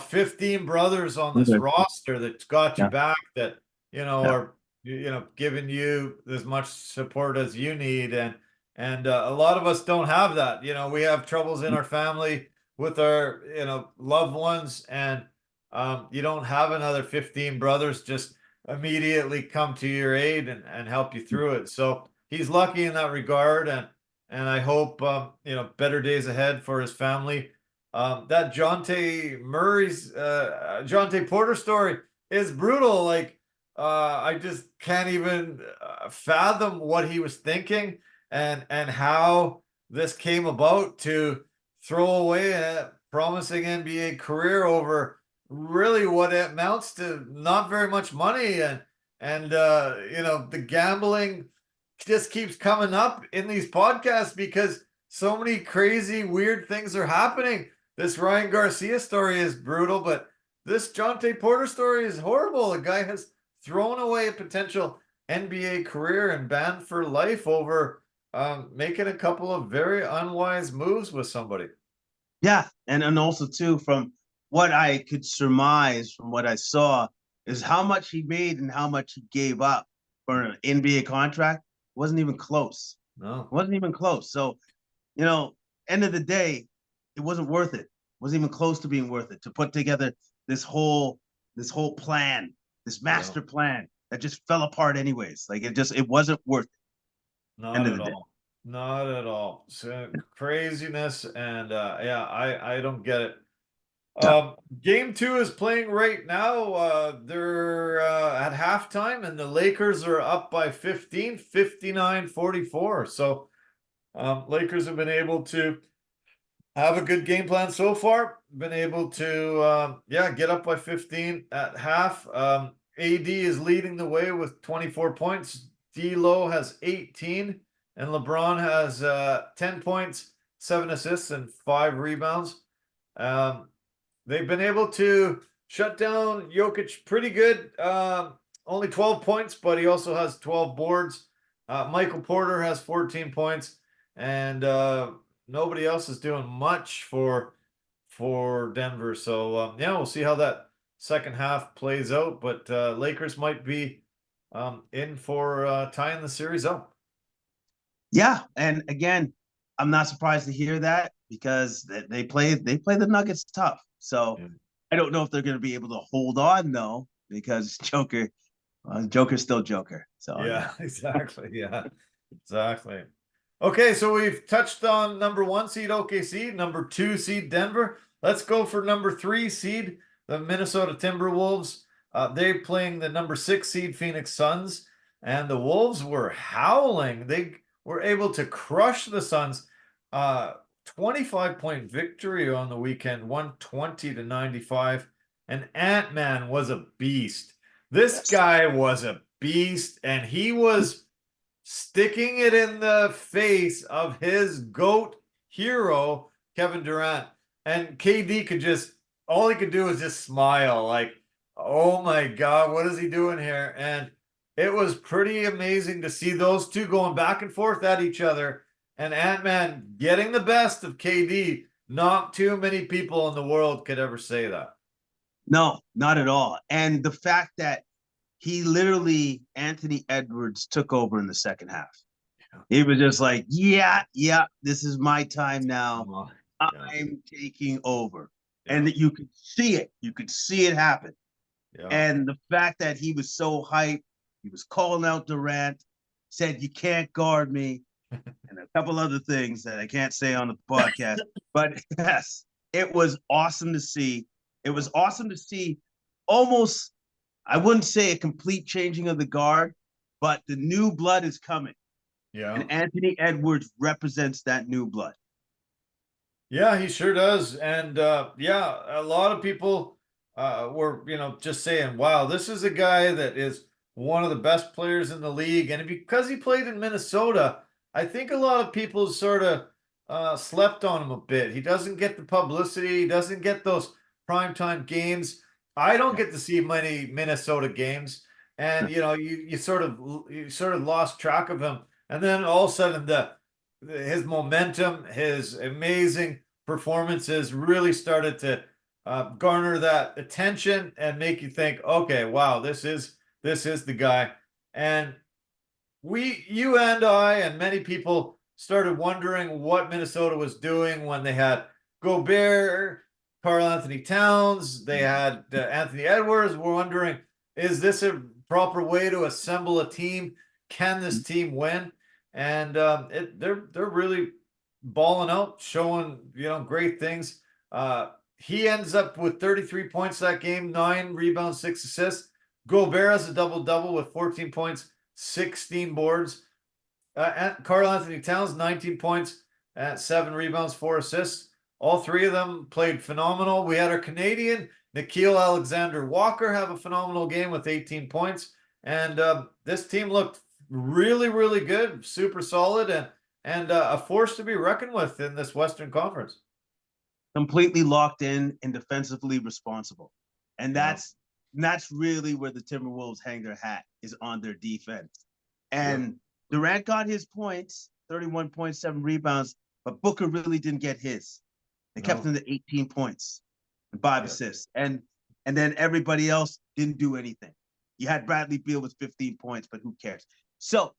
15 brothers on this Okay. roster that's got you Yeah. back, that Yeah. are giving you as much support as you need. And a lot of us don't have that. We have troubles in our family with our loved ones, and you don't have another 15 brothers just immediately come to your aid and help you through it. So he's lucky in that regard, and I hope better days ahead for his family. That Jonte Porter story is brutal. Like I just can't even fathom what he was thinking, and how this came about, to throw away a promising NBA career over really what it amounts to not very much money. And the gambling just keeps coming up in these podcasts because so many crazy, weird things are happening. This Ryan Garcia story is brutal, but this Jonte Porter story is horrible. A guy has thrown away a potential NBA career and banned for life over making a couple of very unwise moves with somebody. Yeah, and also too, from what I could surmise from what I saw, is how much he made and how much he gave up for an NBA contract wasn't even close. No. It wasn't even close. So, you know, end of the day, it wasn't worth it. It wasn't even close to being worth it to put together this whole plan, this Yeah. master plan that just fell apart anyways. Like it wasn't worth it. Not End of at the day. all. Not at all. So craziness, and yeah, I don't get it. Yeah. Game two is playing right now. They're at halftime, and the Lakers are up by 15, 59-44. So Lakers have been able to have a good game plan so far. Been able to get up by 15 at half. AD is leading the way with 24 points. D'Lo has 18, and LeBron has 10 points, 7 assists, and 5 rebounds. Um, they've been able to shut down Jokic pretty good. Only 12 points, but he also has 12 boards. Michael Porter has 14 points, and nobody else is doing much for Denver. So we'll see how that second half plays out. But Lakers might be in for tying the series up. Yeah, and again, I'm not surprised to hear that, because they play the Nuggets tough. So Yeah. I don't know if they're going to be able to hold on though, because Joker's still Joker. So yeah. Yeah, exactly. Yeah, exactly. Okay, so we've touched on number 1 seed OKC, number 2 seed Denver. Let's go for number 3 seed, the Minnesota Timberwolves. They're playing the number 6 seed Phoenix Suns, and the Wolves were howling. They were able to crush the Suns. 25-point victory on the weekend, 120-95. And Ant-Man was a beast. This Yes. guy was a beast, and he was sticking it in the face of his GOAT hero, Kevin Durant. And KD all he could do was just smile, like, oh my God, what is he doing here? And it was pretty amazing to see those two going back and forth at each other, and Ant-Man getting the best of KD. Not too many people in the world could ever say that. No, not at all. And the fact that Anthony Edwards took over in the second half. He was just like, yeah, this is my time now. Yeah. I'm taking over. Yeah. And that you could see it. You could see it happen. Yeah. And the fact that he was so hyped, he was calling out Durant, said, you can't guard me. and a couple other things that I can't say on the podcast. But yes, it was awesome to see. It was awesome to see almost, I wouldn't say a complete changing of the guard, but the new blood is coming. Yeah. And Anthony Edwards represents that new blood. Yeah, he sure does. And yeah, a lot of people were, just saying, wow, this is a guy that is one of the best players in the league. And because he played in Minnesota, I think a lot of people sort of slept on him a bit. He doesn't get the publicity, he doesn't get those primetime games. I don't Yeah. get to see many Minnesota games. And you sort of lost track of him. And then all of a sudden his momentum, his amazing performances really started to garner that attention and make you think, okay, wow, this is the guy. And you and I and many people started wondering what Minnesota was doing when they had Gobert, Karl Anthony Towns, they had Anthony Edwards. We're wondering, is this a proper way to assemble a team? Can this team win? And they're really balling out, showing great things. He ends up with 33 points that game, 9 rebounds, 6 assists. Gobert has a double double with 14 points, 16 boards. Karl Anthony Towns, 19 points, 7 rebounds, 4 assists. All three of them played phenomenal. We had our Canadian Nickeil Alexander-Walker have a phenomenal game with 18 points. And this team looked really, really good, super solid, and a force to be reckoned with in this Western Conference. Completely locked in and defensively responsible. And Yeah. that's really where the Timberwolves hang their hat, is on their defense. And Yeah. Durant got his points, 31.7 rebounds, but Booker really didn't get his. They kept No. him to 18 points and 5 assists. And then everybody else didn't do anything. You had Bradley Beal with 15 points, but who cares? So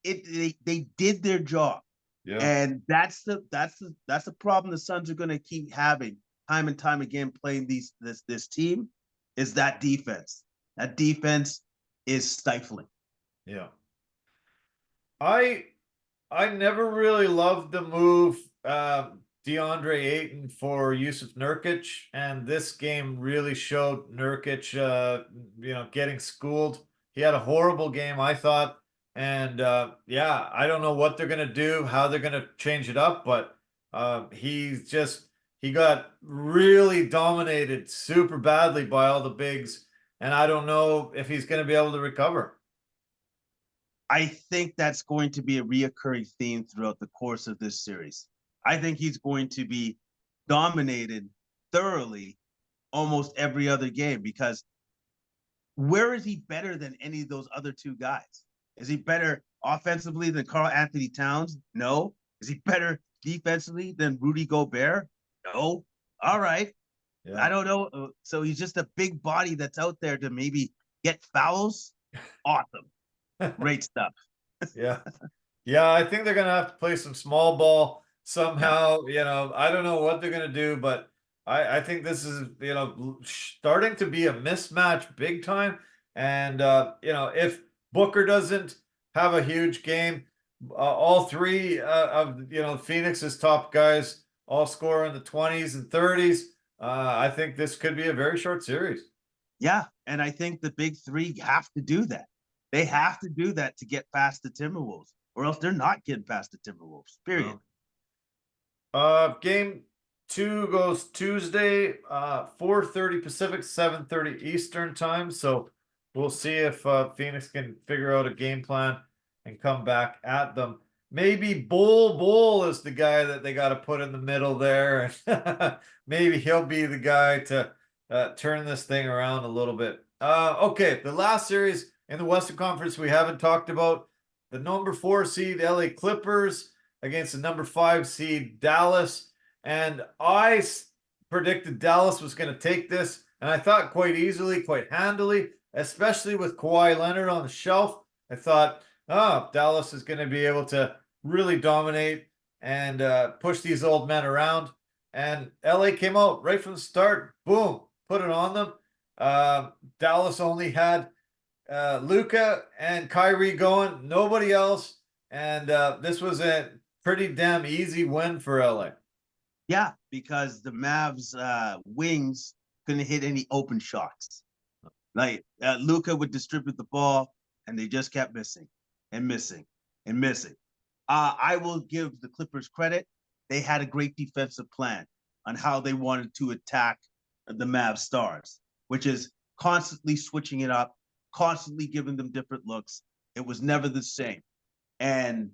they did their job. Yeah. And that's the problem the Suns are going to keep having time and time again playing this team, is that defense. That defense is stifling. Yeah. I never really loved the move DeAndre Ayton for Yusuf Nurkic, and this game really showed Nurkic getting schooled. He had a horrible game, I thought. And yeah, I don't know what they're gonna do, how they're gonna change it up, but he got really dominated super badly by all the bigs, and I don't know if he's gonna be able to recover. I think that's going to be a reoccurring theme throughout the course of this series. I think he's going to be dominated thoroughly almost every other game, because where is he better than any of those other two guys? Is he better offensively than Karl Anthony Towns? No. Is he better defensively than Rudy Gobert? No. All right. Yeah. I don't know. So he's just a big body that's out there to maybe get fouls. Awesome. Great stuff. Yeah. Yeah, I think they're gonna have to play some small ball Yeah. somehow. I don't know what they're gonna do, but I think this is, starting to be a mismatch big time. And if Booker doesn't have a huge game, all three of Phoenix's top guys all score in the 20s and 30s. I think this could be a very short series. Yeah. And I think the big three have to do that. They have to do that to get past the Timberwolves, or else they're not getting past the Timberwolves, period. Game 2 goes Tuesday, 4:30 Pacific, 7:30 Eastern time. So we'll see if Phoenix can figure out a game plan and come back at them. Maybe Bull is the guy that they got to put in the middle there. Maybe he'll be the guy to turn this thing around a little bit. Okay, the last series in the Western Conference we haven't talked about. The number 4 seed LA Clippers against the number 5 seed Dallas. And I predicted Dallas was going to take this, and I thought quite easily, quite handily, especially with Kawhi Leonard on the shelf. I thought, Dallas is going to be able to really dominate and push these old men around. And LA came out right from the start, boom, put it on them. Dallas only had Luka and Kyrie going, nobody else. and this was a pretty damn easy win for LA. Yeah, because the Mavs wings couldn't hit any open shots. Like Luka would distribute the ball, and they just kept missing and missing and missing. I will give the Clippers credit. They had a great defensive plan on how they wanted to attack the Mavs stars, which is constantly switching it up, constantly giving them different looks. It was never the same. And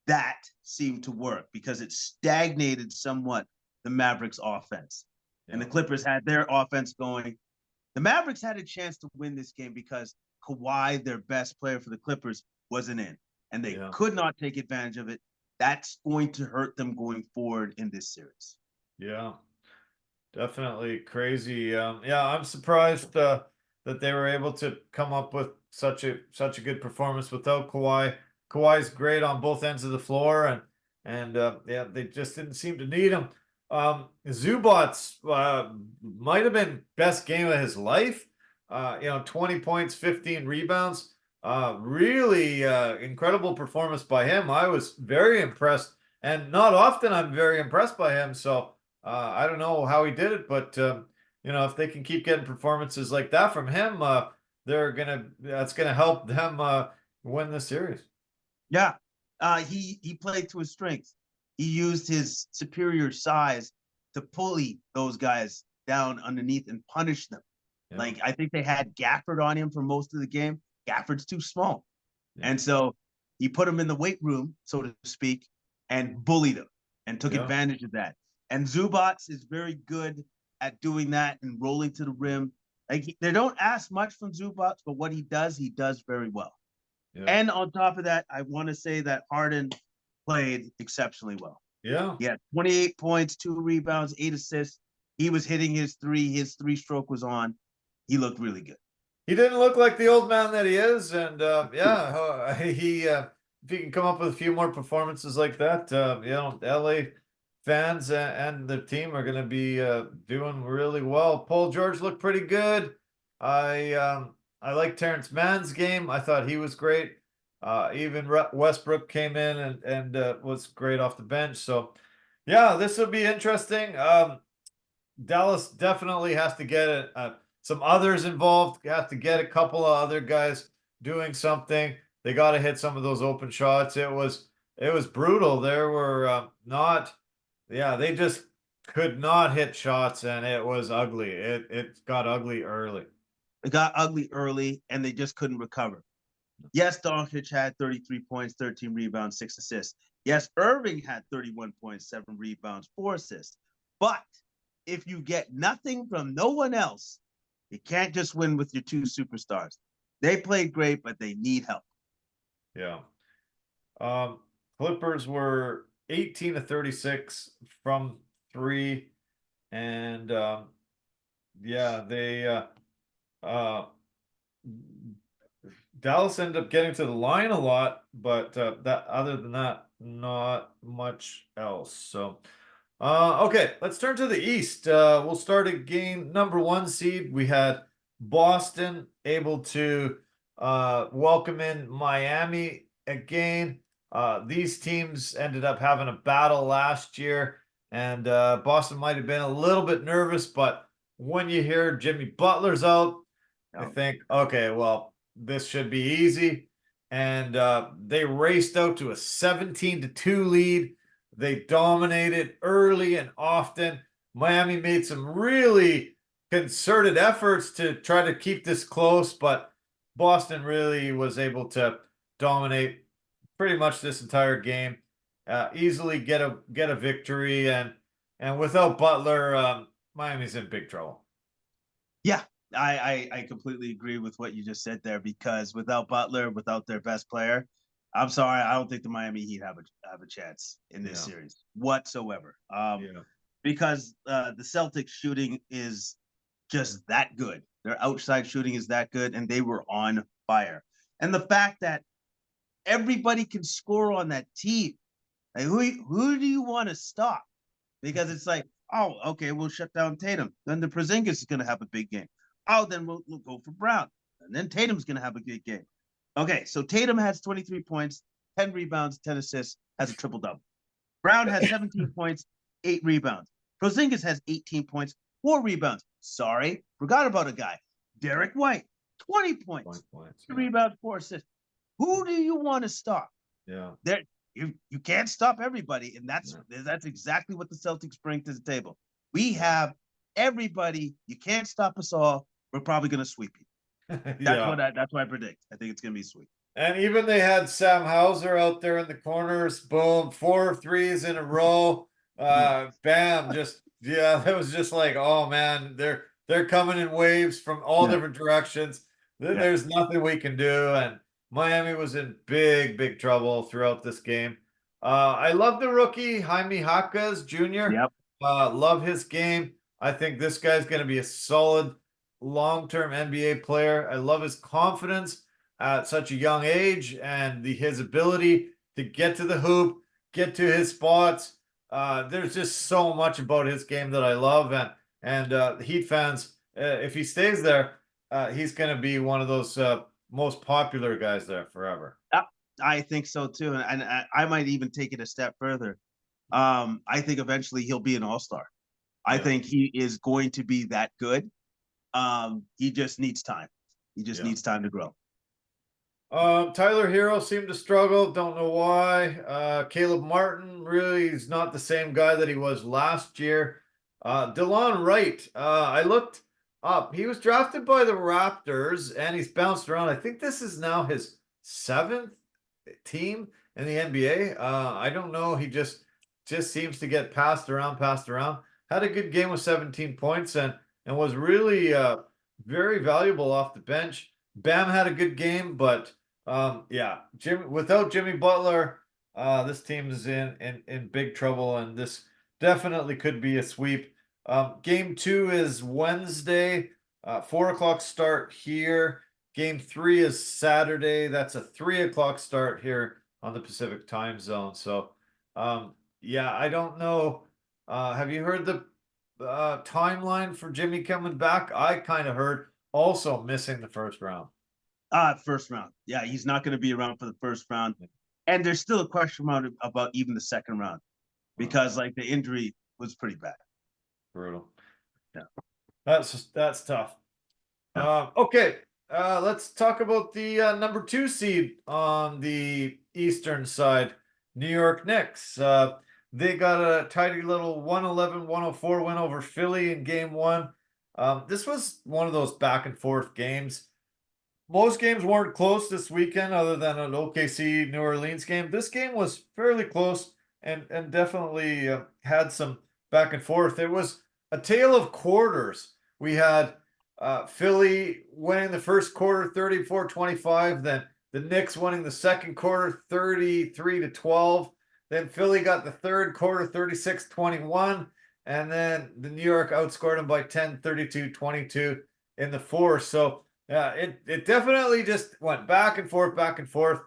that seemed to work because it stagnated somewhat the Mavericks offense. And the Clippers had their offense going. The Mavericks had a chance to win this game because Kawhi, their best player for the Clippers, wasn't in. And they could not take advantage of it. That's going to hurt them going forward in this series. Yeah, definitely crazy. Yeah, I'm surprised that they were able to come up with such a good performance without Kawhi. Kawhi's great on both ends of the floor, and yeah, they just didn't seem to need him. Zubats might have been best game of his life. 20 points, 15 rebounds. Really incredible performance by him. I was very impressed, and not often I'm very impressed by him. So I don't know how he did it, but if they can keep getting performances like that from him, that's gonna help them win the series. Yeah, he played to his strengths. He used his superior size to pulley those guys down underneath and punish them. Yeah. Like I think they had Gafford on him for most of the game. Gafford's too small, and so he put him in the weight room, so to speak, and bullied him and took advantage of that. And Zubats is very good at doing that and rolling to the rim. Like they don't ask much from Zubats, but what he does very well. Yeah. And on top of that, I want to say that Harden played exceptionally well. Yeah. He had 28 points, 2 rebounds, 8 assists. He was hitting his three. His 3-stroke was on. He looked really good. He didn't look like the old man that he is, and if he can come up with a few more performances like that, LA fans and the team are going to be doing really well. Paul George looked pretty good. I like Terrence Mann's game. I thought he was great. Even Westbrook came in and was great off the bench. So, yeah, this will be interesting. Dallas definitely has to get some others involved. Have to get a couple of other guys doing something. They got to hit some of those open shots. It was brutal. There were they just could not hit shots, and it was ugly. It got ugly early. It got ugly early, and they just couldn't recover. Yes, Doncic had 33 points, 13 rebounds, 6 assists. Yes, Irving had 31 points, 7 rebounds, 4 assists. But if you get nothing from no one else, you can't just win with your 2 superstars. They played great, but they need help. Yeah. Clippers were 18 to 36 from 3, and Dallas ended up getting to the line a lot, but that other than that, not much else. So, okay, let's turn to the East. We'll start at game number 1 seed. We had Boston able to welcome in Miami again. These teams ended up having a battle last year, and Boston might have been a little bit nervous, but when you hear Jimmy Butler's out, I think, okay, well, this should be easy. And they raced out to a 17-2 lead. They dominated early and often. Miami made some really concerted efforts to try to keep this close, but Boston really was able to dominate pretty much this entire game, easily get a victory, and without Butler, Miami's in big trouble. Yeah, I completely agree with what you just said there, because without Butler, without their best player, I'm sorry, I don't think the Miami Heat have a chance in this series whatsoever. Because the Celtics shooting is just that good. Their outside shooting is that good, and they were on fire. And the fact that everybody can score on that team, like who do you want to stop? Because it's like, oh, okay, we'll shut down Tatum. Then the Porzingis is going to have a big game. Oh, then we'll go for Brown. And then Tatum's going to have a good game. Okay, so Tatum has 23 points, 10 rebounds, 10 assists, has a triple-double. Brown has 17 points, 8 rebounds. Porzingis has 18 points, 4 rebounds. Sorry, forgot about a guy. Derek White, 20 points, 2 rebounds, 4 assists. Who do you want to stop? Yeah. There, you can't stop everybody, and that's exactly what the Celtics bring to the table. We have everybody. You can't stop us all. We're probably going to sweep you. That's what I predict. I think it's going to be sweep. And even they had Sam Hauser out there in the corners. Boom, 4 threes in a row. Bam, just it was just like, oh man, they're coming in waves from all different directions. There's nothing we can do, and Miami was in big trouble throughout this game. I love the rookie Jaime Jaquez Jr. Yep. Love his game. I think this guy's going to be a solid long-term NBA player. I love his confidence at such a young age and his ability to get to the hoop, get to his spots. There's just so much about his game that I love, and Heat fans, if he stays there, he's going to be one of those most popular guys there forever. I think so too, and I might even take it a step further. I think eventually he'll be an all-star. I think he is going to be that good. He just needs time. He just needs time to grow. Tyler Hero seemed to struggle. Don't know why. Caleb Martin really is not the same guy that he was last year. DeLon Wright, I looked up. He was drafted by the Raptors, and he's bounced around. I think this is now his 7th team in the NBA. I don't know. He just seems to get passed around. Had a good game with 17 points and was really very valuable off the bench. Bam had a good game, but without Jimmy Butler, this team is in big trouble, and this definitely could be a sweep. Game 2 is Wednesday, 4:00 start here. Game 3 is Saturday. That's a 3:00 start here on the Pacific time zone. So, I don't know. Have you heard the timeline for Jimmy coming back? I kind of heard also missing the first round. First round. Yeah, he's not going to be around for the first round. And there's still a question mark about even the second round because the injury was pretty bad. Brutal. Yeah. That's tough. Yeah. Okay. Let's talk about the number 2 seed on the Eastern side, New York Knicks. They got a tidy little 111-104 win over Philly in game 1. This was one of those back and forth games. Most games weren't close this weekend other than an OKC New Orleans game. This game was fairly close and definitely had some back and forth. It was a tale of quarters. We had Philly winning the first quarter 34-25, then the Knicks winning the second quarter 33-12. Then Philly got the third quarter 36-21, and then the New York outscored them by 10, 32-22 in the fourth. So it definitely just went back and forth.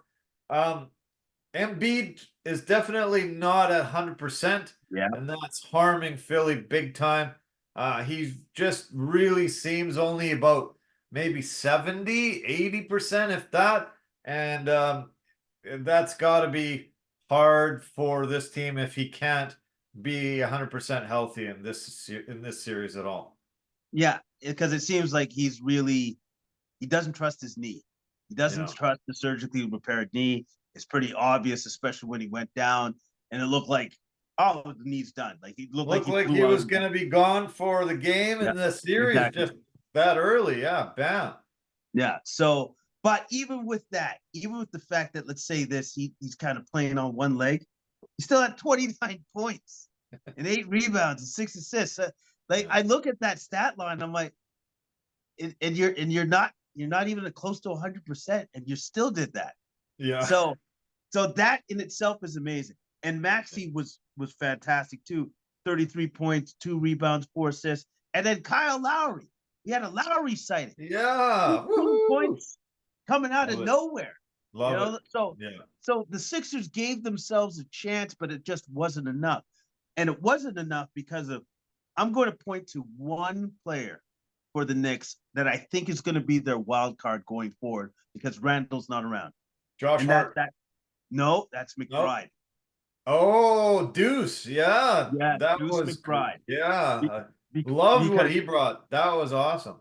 Embiid is definitely not at 100%, and that's harming Philly big time. He just really seems only about maybe 70, 80%, if that. And that's got to be hard for this team if he can't be 100% healthy in this series at all. Yeah, because it seems like he doesn't trust his knee. He doesn't trust the surgically repaired knee. It's pretty obvious, especially when he went down, and it looked like, oh, the knee's done. Like he looked like he was going to be gone for the game in the series just that early. Yeah, bam. Yeah. So, but even with the fact that, let's say he's kind of playing on one leg, he still had 29 points and 8 rebounds and 6 assists. I look at that stat line, I'm like, and you're not even close to 100%, and you still did that. Yeah. So that in itself is amazing. And Maxey was fantastic too. 33 points, 2 rebounds, 4 assists. And then Kyle Lowry. We had a Lowry sighting. Yeah. 2 points coming out of nowhere. Love it. So the Sixers gave themselves a chance, but it just wasn't enough. And it wasn't enough because of, I'm going to point to one player for the Knicks that I think is going to be their wild card going forward because Randall's not around. Josh Hart. No, that's Nope. McBride. Oh, Deuce. Yeah, Yeah, that Deuce was McBride. Be- yeah. Loved what because he brought. That was awesome.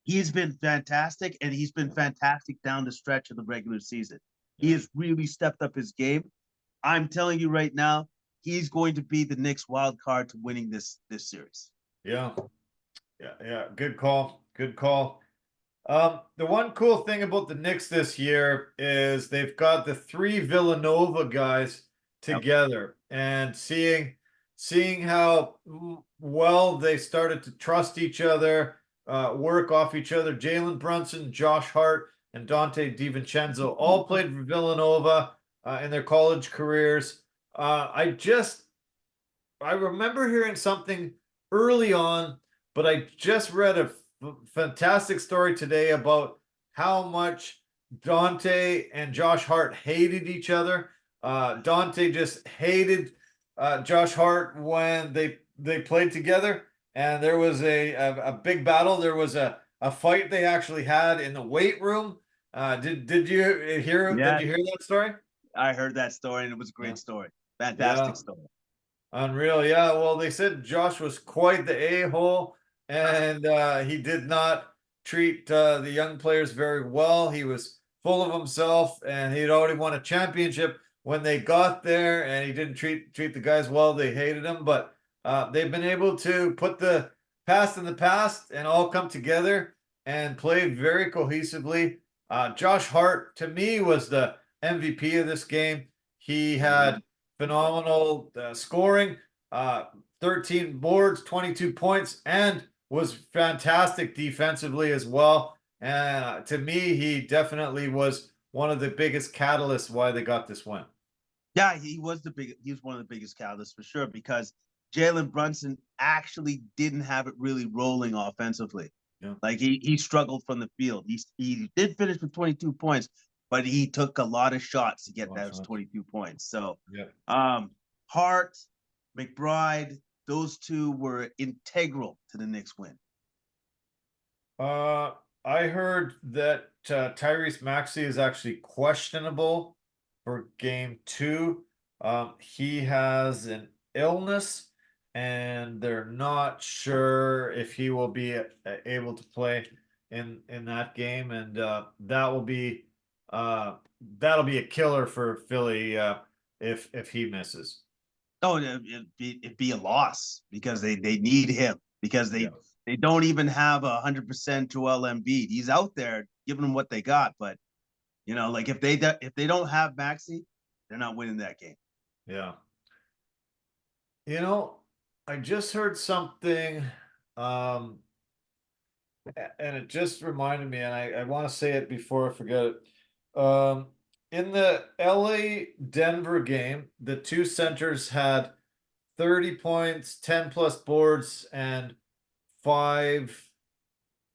he's been fantastic, and he's been fantastic down the stretch of the regular season. He Yeah. has really stepped up his game. I'm telling you right now, he's going to be the Knicks wild card to winning this series. Yeah. Yeah. Yeah. Good call. Good call. The one cool thing about the Knicks this year is they've got the three Villanova guys Yep. together, and seeing how well they started to trust each other, work off each other. Jalen Brunson, Josh Hart, and Dante DiVincenzo all played for Villanova in their college careers. I remember hearing something early on, but I just read a fantastic story today about how much Dante and Josh Hart hated each other. Dante just hated Josh Hart when they played together, and there was a big battle. There was a fight they actually had in the weight room. Did you hear? Did Yeah, you hear that story? I heard that story, and it was a Yeah. great story. Fantastic Yeah. story. Unreal, yeah. Well, they said Josh was quite the a-hole, and he did not treat the young players very well. He was full of himself, and he'd already won a championship when they got there, and he didn't treat the guys well. They hated him, but they've been able to put the past in the past and all come together and play very cohesively. Josh Hart, to me, was the MVP of this game. He had phenomenal scoring, uh, 13 boards, 22 points, and was fantastic defensively as well. And to me, he definitely was one of the biggest catalysts why they got this win. Yeah, he was one of the biggest catalysts for sure because Jalen Brunson actually didn't have it really rolling offensively. Yeah. Like he struggled from the field. He did finish with 22 points, but he took a lot of shots to get those 22 points. So Yeah. Hart, McBride, those two were integral to the Knicks win. I heard that Tyrese Maxey is actually questionable for game two. He has an illness, and they're not sure if he will be able to play in that game, and uh, that'll be a killer for Philly if he misses. Oh, it'd be a loss because they need him because Yeah. they don't even have 100% Joel Embiid. He's out there giving them what they got, but like if they don't have Maxi, they're not winning that game. Yeah. You know, I just heard something, um, and it just reminded me, and I want to say it before I forget it. In the LA Denver game, the two centers had 30 points, 10 plus boards, and five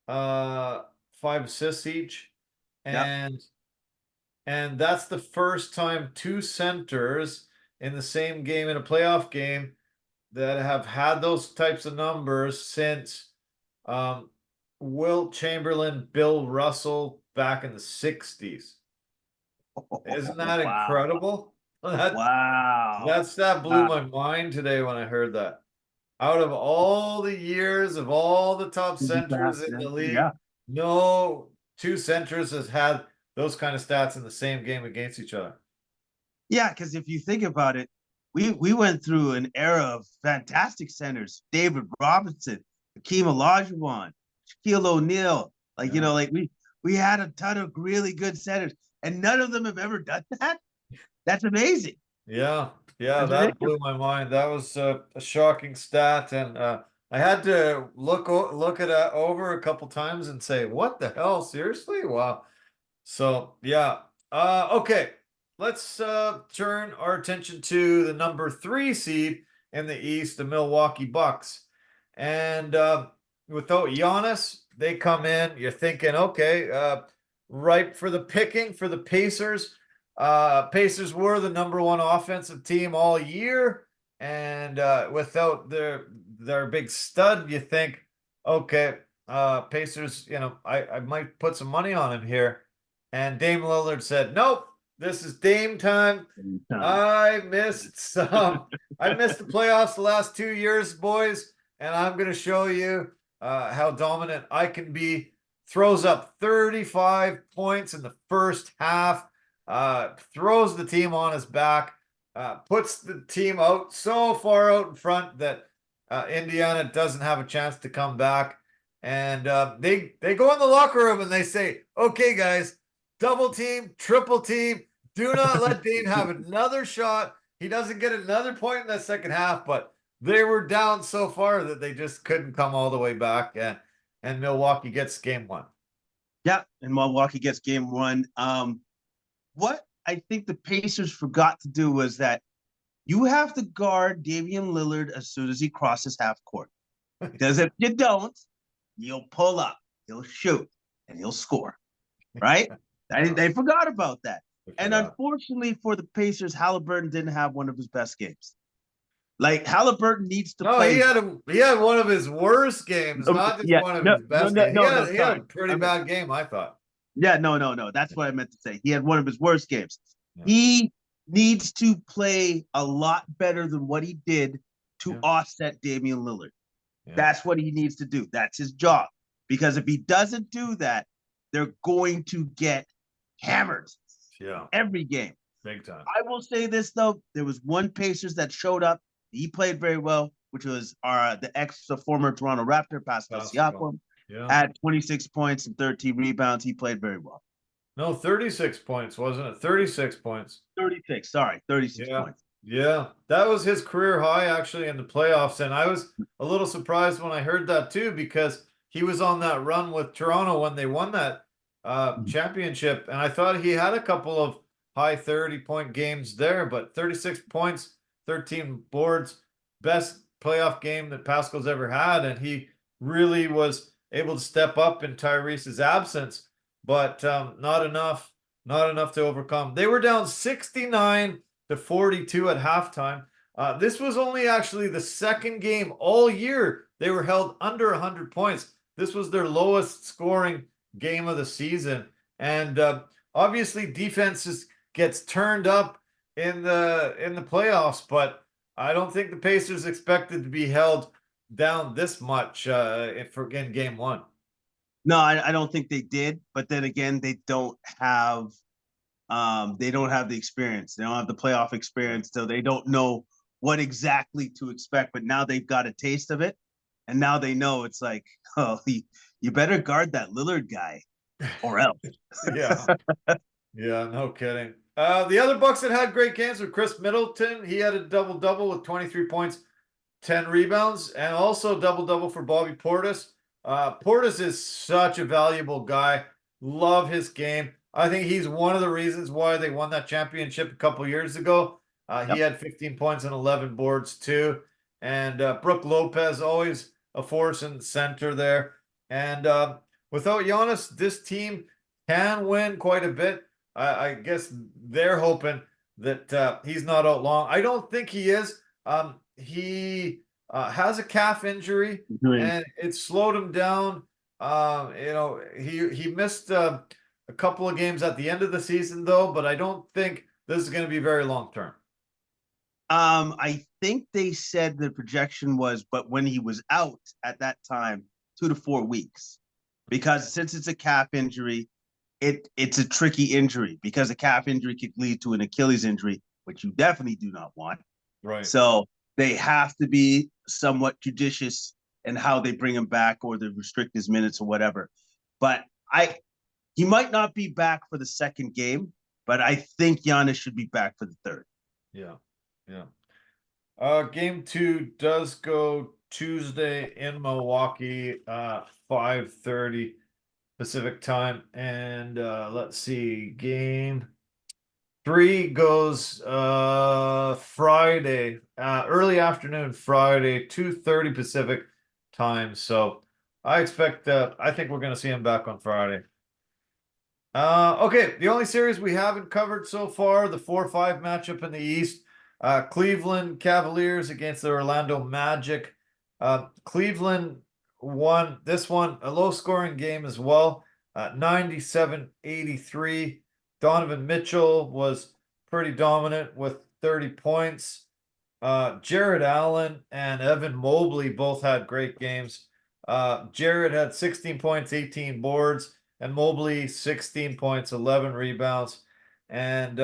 uh five assists each. Yeah. And that's the first time two centers in the same game in a playoff game that have had those types of numbers since um, Wilt Chamberlain, Bill Russell back in the 60s. Isn't that Wow. incredible? That Wow. stat blew Wow. my mind today when I heard that. Out of all the years of all the top centers in the league, Yeah. no two centers has had those kind of stats in the same game against each other. Yeah, because if you think about it, we went through an era of fantastic centers: David Robinson, Hakeem Olajuwon, Shaquille O'Neal. Like Yeah. like we had a ton of really good centers, and none of them have ever done that. That's amazing. Yeah, yeah, That's that ridiculous. blew my mind. That was a shocking stat, and I had to look it over a couple times and say, "What the hell? Seriously? Wow!" So yeah, okay. Let's turn our attention to the number three seed in the East, the Milwaukee Bucks, and without Giannis, they come in. You're thinking, okay, ripe for the picking for the Pacers. Pacers were the number one offensive team all year, and without their big stud, you think, okay, Pacers. I might put some money on him here. And Dame Lillard said, "Nope, This is Dame time. I missed the playoffs the last 2 years, boys, and I'm going to show you how dominant I can be. Throws up 35 points in the first half, throws the team on his back, puts the team out so far out in front that Indiana doesn't have a chance to come back. And they go in the locker room and they say, "Okay, guys, double team, triple team. Do not let Dane have another shot. He doesn't get another point in the second half." But they were down so far that they just couldn't come all the way back. And Milwaukee gets game one. Yeah, and Milwaukee gets game one. What I think the Pacers forgot to do was that you have to guard Damian Lillard as soon as he crosses half court. Because if you don't, you'll pull up, he'll shoot, and he'll score. Right? They forgot about that. And unfortunately for the Pacers, Halliburton didn't have one of his best games. Like Halliburton needs to play. He had one of his worst games, not just one of his best games. He had a pretty bad game, I thought. Yeah, no. That's what I meant to say. He had one of his worst games. Yeah. He needs to play a lot better than what he did to offset Damian Lillard. Yeah. That's what he needs to do. That's his job. Because if he doesn't do that, they're going to get hammered. Yeah. Every game. Big time. I will say this, though. There was one Pacers that showed up. He played very well, which was the former Toronto Raptor, Pascal Siakam. Yeah. Had 26 points and 13 rebounds. He played very well. No, 36 points, wasn't it? 36 points. 36 points. Yeah, that was his career high, actually, in the playoffs. And I was a little surprised when I heard that, too, because he was on that run with Toronto when they won that championship. And I thought he had a couple of high 30-point games there, but 36 points, 13 boards, best playoff game that Pascal's ever had. And he really was able to step up in Tyrese's absence, but not enough to overcome. They were down 69-42 at halftime. This was only actually the second game all year they were held under 100 points. This was their lowest scoring game of the season. And obviously defense gets turned up in the playoffs, but I don't think the Pacers expected to be held down this much in game one. No, I don't think they did. But then again, they don't have the experience. They don't have the playoff experience, so they don't know what exactly to expect. But now they've got a taste of it, and now they know it's like, oh, you better guard that Lillard guy, or else. Yeah, no kidding. The other Bucks that had great games were Chris Middleton. He had a double-double with 23 points, 10 rebounds, and also double-double for Bobby Portis. Portis is such a valuable guy. Love his game. I think he's one of the reasons why they won that championship a couple years ago. He had 15 points and 11 boards too. And Brook Lopez, always a force in the center there. And without Giannis, this team can win quite a bit. I guess they're hoping that he's not out long. I don't think he is. He has a calf injury, and it slowed him down. He missed a couple of games at the end of the season, though, but I don't think this is going to be very long term. I think they said the projection was, but when he was out at that time, 2 to 4 weeks, because since it's a calf injury, it's a tricky injury, because a calf injury could lead to an Achilles injury, which you definitely do not want. Right. So they have to be somewhat judicious in how they bring him back, or they restrict his minutes or whatever. But he might not be back for the second game, but I think Giannis should be back for the third. Yeah. Game 2 does go Tuesday in Milwaukee, 5:30 Pacific time. And let's see, game 3 goes Friday, early afternoon Friday, 2:30 Pacific time. So I think we're going to see him back on Friday. Okay, the only series we haven't covered so far, the 4-5 matchup in the East, Cleveland Cavaliers against the Orlando Magic. Cleveland won this one, a low-scoring game as well, 97-83. Donovan Mitchell was pretty dominant with 30 points. Jared Allen and Evan Mobley both had great games. Jared had 16 points, 18 boards, and Mobley 16 points, 11 rebounds. And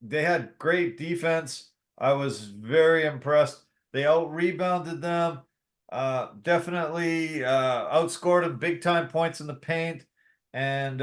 they had great defense. I was very impressed. They out rebounded them. Definitely outscored them big time points in the paint. And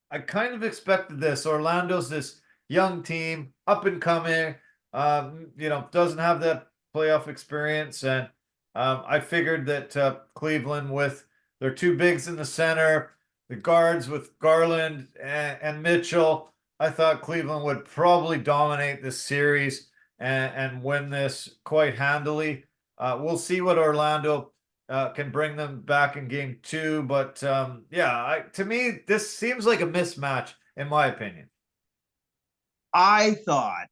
I kind of expected this. Orlando's this young team, up and coming, doesn't have that playoff experience. And I figured that Cleveland, with their two bigs in the center, the guards with Garland and Mitchell, I thought Cleveland would probably dominate this series and win this quite handily. We'll see what Orlando can bring them back in game two. But to me, this seems like a mismatch, in my opinion. I thought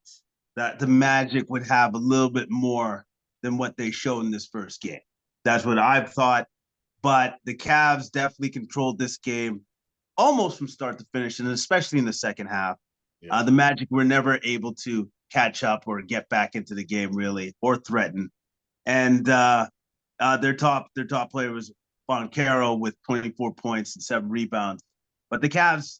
that the Magic would have a little bit more than what they showed in this first game. That's what I thought. But the Cavs definitely controlled this game almost from start to finish, and especially in the second half. Yeah. The Magic were never able to catch up or get back into the game really, or threaten. And their top player was Boncaro with 24 points and 7 rebounds. But the Cavs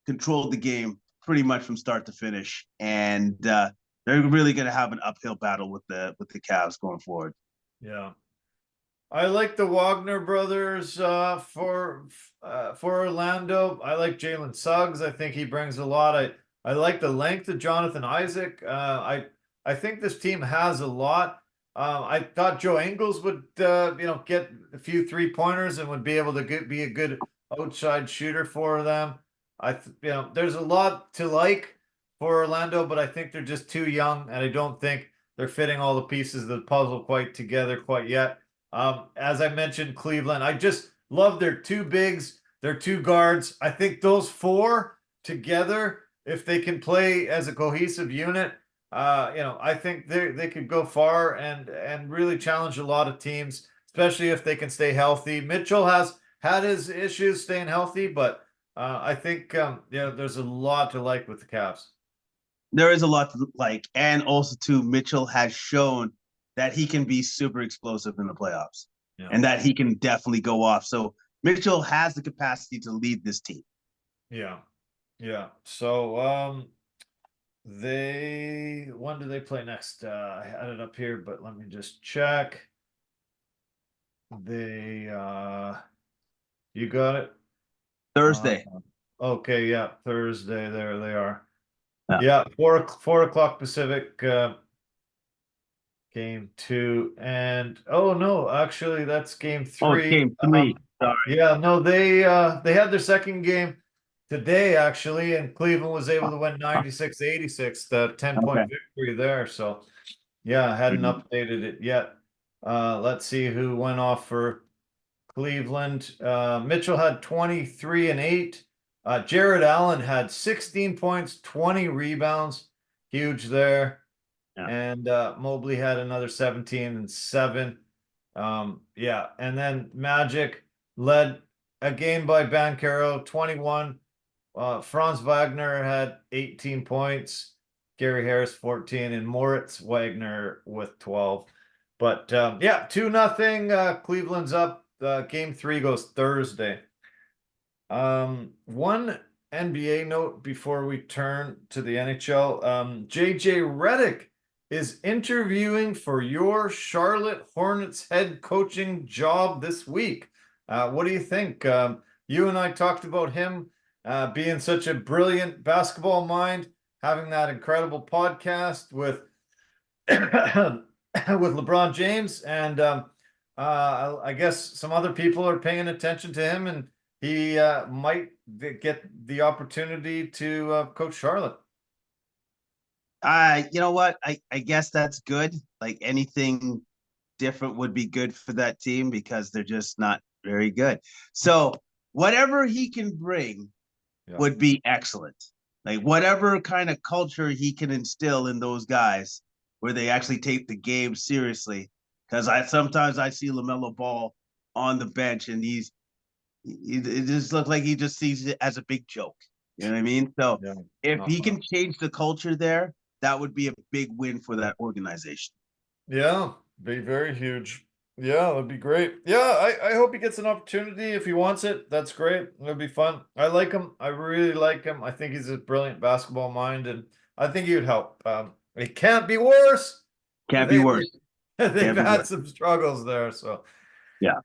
controlled the game pretty much from start to finish, and they're really going to have an uphill battle with the Cavs going forward. Yeah. I like the Wagner brothers for Orlando. I like Jalen Suggs. I think he brings a lot. I like the length of Jonathan Isaac. I think this team has a lot. I thought Joe Ingles would get a few 3-pointers and would be able to be a good outside shooter for them. There's a lot to like for Orlando, but I think they're just too young, and I don't think they're fitting all the pieces of the puzzle quite together quite yet. As I mentioned, Cleveland, I just love their two bigs, their two guards. I think those four together, if they can play as a cohesive unit, I think they could go far and really challenge a lot of teams, especially if they can stay healthy. Mitchell has had his issues staying healthy, but I think there's a lot to like with the Cavs. There is a lot to like, and also too, Mitchell has shown that he can be super explosive in the playoffs, and that he can definitely go off. So Mitchell has the capacity to lead this team. Yeah. So when do they play next? I had it up here, but let me just check. You got it? Thursday. Okay, yeah, Thursday. There they are. Yeah. Yeah, 4 o'clock Pacific. Game 2, and oh no, actually that's game 3. Oh, game 3. Sorry. Yeah, no, they had their second game today actually, and Cleveland was able to win 96-86, the 10-point victory there. So yeah, I hadn't updated it yet. Let's see who went off for Cleveland. Mitchell had 23 and 8. Jared Allen had 16 points, 20 rebounds, huge there. Yeah. And Mobley had another 17 and 7. And then Magic led a game by Bancaro, 21. Franz Wagner had 18 points, Gary Harris 14, and Moritz Wagner with 12. But 2-0. Cleveland's up. Game 3 goes Thursday. One NBA note before we turn to the NHL. JJ Redick is interviewing for your Charlotte Hornets head coaching job this week. What do you think? You and I talked about him being such a brilliant basketball mind, having that incredible podcast with LeBron James, and I guess some other people are paying attention to him, and he might get the opportunity to coach Charlotte. You know what? I guess that's good. Like, anything different would be good for that team because they're just not very good. So whatever he can bring would be excellent. Like, whatever kind of culture he can instill in those guys where they actually take the game seriously. Because sometimes I see LaMelo Ball on the bench and it just looks like he just sees it as a big joke. You know what I mean? So Yeah. if Not he fun. can change the culture there, that would be a big win for that organization. Yeah, be very huge. Yeah, that'd be great. Yeah, I hope he gets an opportunity if he wants it. That's great. It'll be fun. I like him. I really like him. I think he's a brilliant basketball mind, and I think he would help. It can't be worse. Can't be They, worse. they've Can't be had worse. some struggles there, so. Yeah.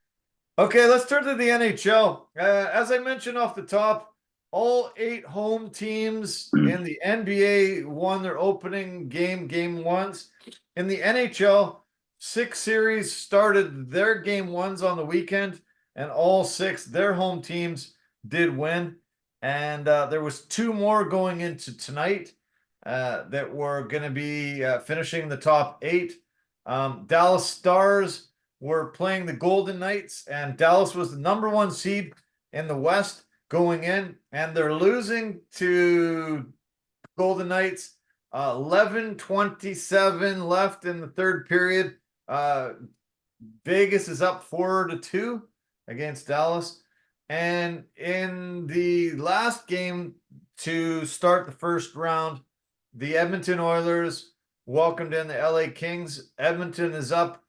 Okay, let's turn to the NHL. As I mentioned off the top, all 8 home teams in the NBA won their opening game ones. In the NHL, 6 series started their game ones on the weekend, and all 6 their home teams did win. And there was 2 more going into tonight that were going to be finishing the top 8. Dallas Stars were playing the Golden Knights, and Dallas was the #1 seed in the West going in, and they're losing to Golden Knights. 11:27 left in the third period. Vegas is up 4-2 against Dallas. And in the last game to start the first round, the Edmonton Oilers welcomed in the LA Kings. Edmonton is up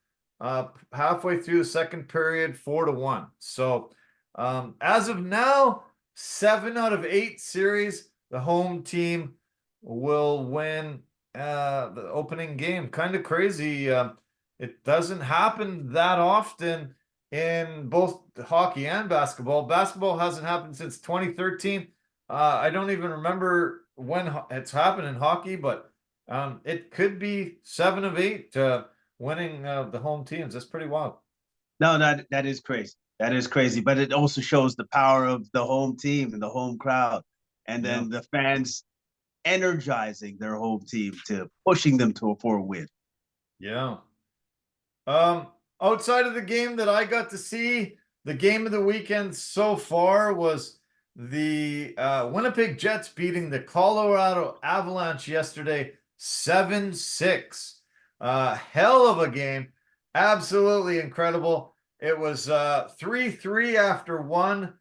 halfway through the second period, 4-1. So as of now, 7 out of 8 series, the home team will win the opening game. Kind of crazy. It doesn't happen that often in both hockey and basketball. Basketball hasn't happened since 2013. I don't even remember when it's happened in hockey, but it could be 7 of 8 winning the home teams. That's pretty wild. No, that is crazy. That is crazy. But it also shows the power of the home team and the home crowd, and Yeah. then the fans energizing their home team to pushing them for a win. Yeah. Um, Outside of the game that I got to see, the game of the weekend so far was the Winnipeg Jets beating the Colorado Avalanche yesterday 7-6. Hell of a game. Absolutely incredible. It was 3-3 after one.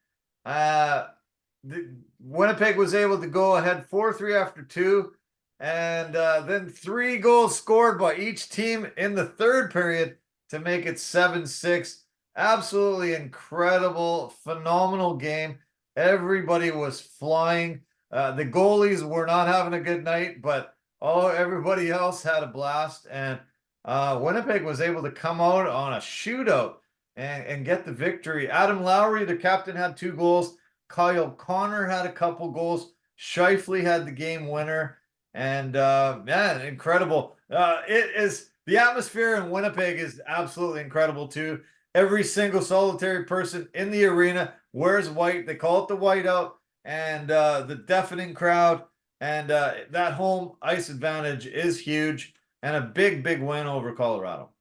Winnipeg was able to go ahead 4-3 after two. And then 3 goals scored by each team in the third period to make it 7-6. Absolutely incredible, phenomenal game. Everybody was flying. The goalies were not having a good night, but everybody else had a blast. And Winnipeg was able to come out on a shootout and get the victory. Adam Lowry, the captain, had 2 goals. Kyle Connor had a couple goals. Shifley had the game winner. And man, incredible. It is the atmosphere in Winnipeg is absolutely incredible too. Every single solitary person in the arena wears white. They call it the whiteout, and the deafening crowd. And that home ice advantage is huge, and a big, big win over Colorado.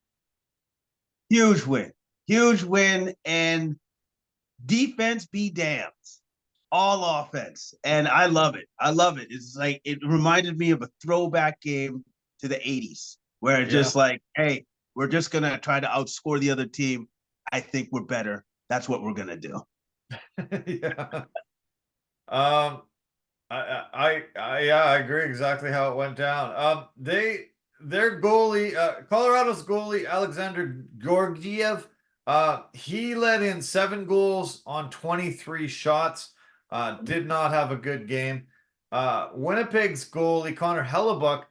Huge win, and defense be damned. All offense, and I love it. I love it. It's like it reminded me of a throwback game to the '80s, where it's just like, hey, we're just gonna try to outscore the other team. I think we're better. That's what we're gonna do. Yeah. Um, I agree exactly how it went down. Their goalie, Colorado's goalie Alexander Georgiev, he let in 7 goals on 23 shots. Did not have a good game. Winnipeg's goalie Connor Hellebuck,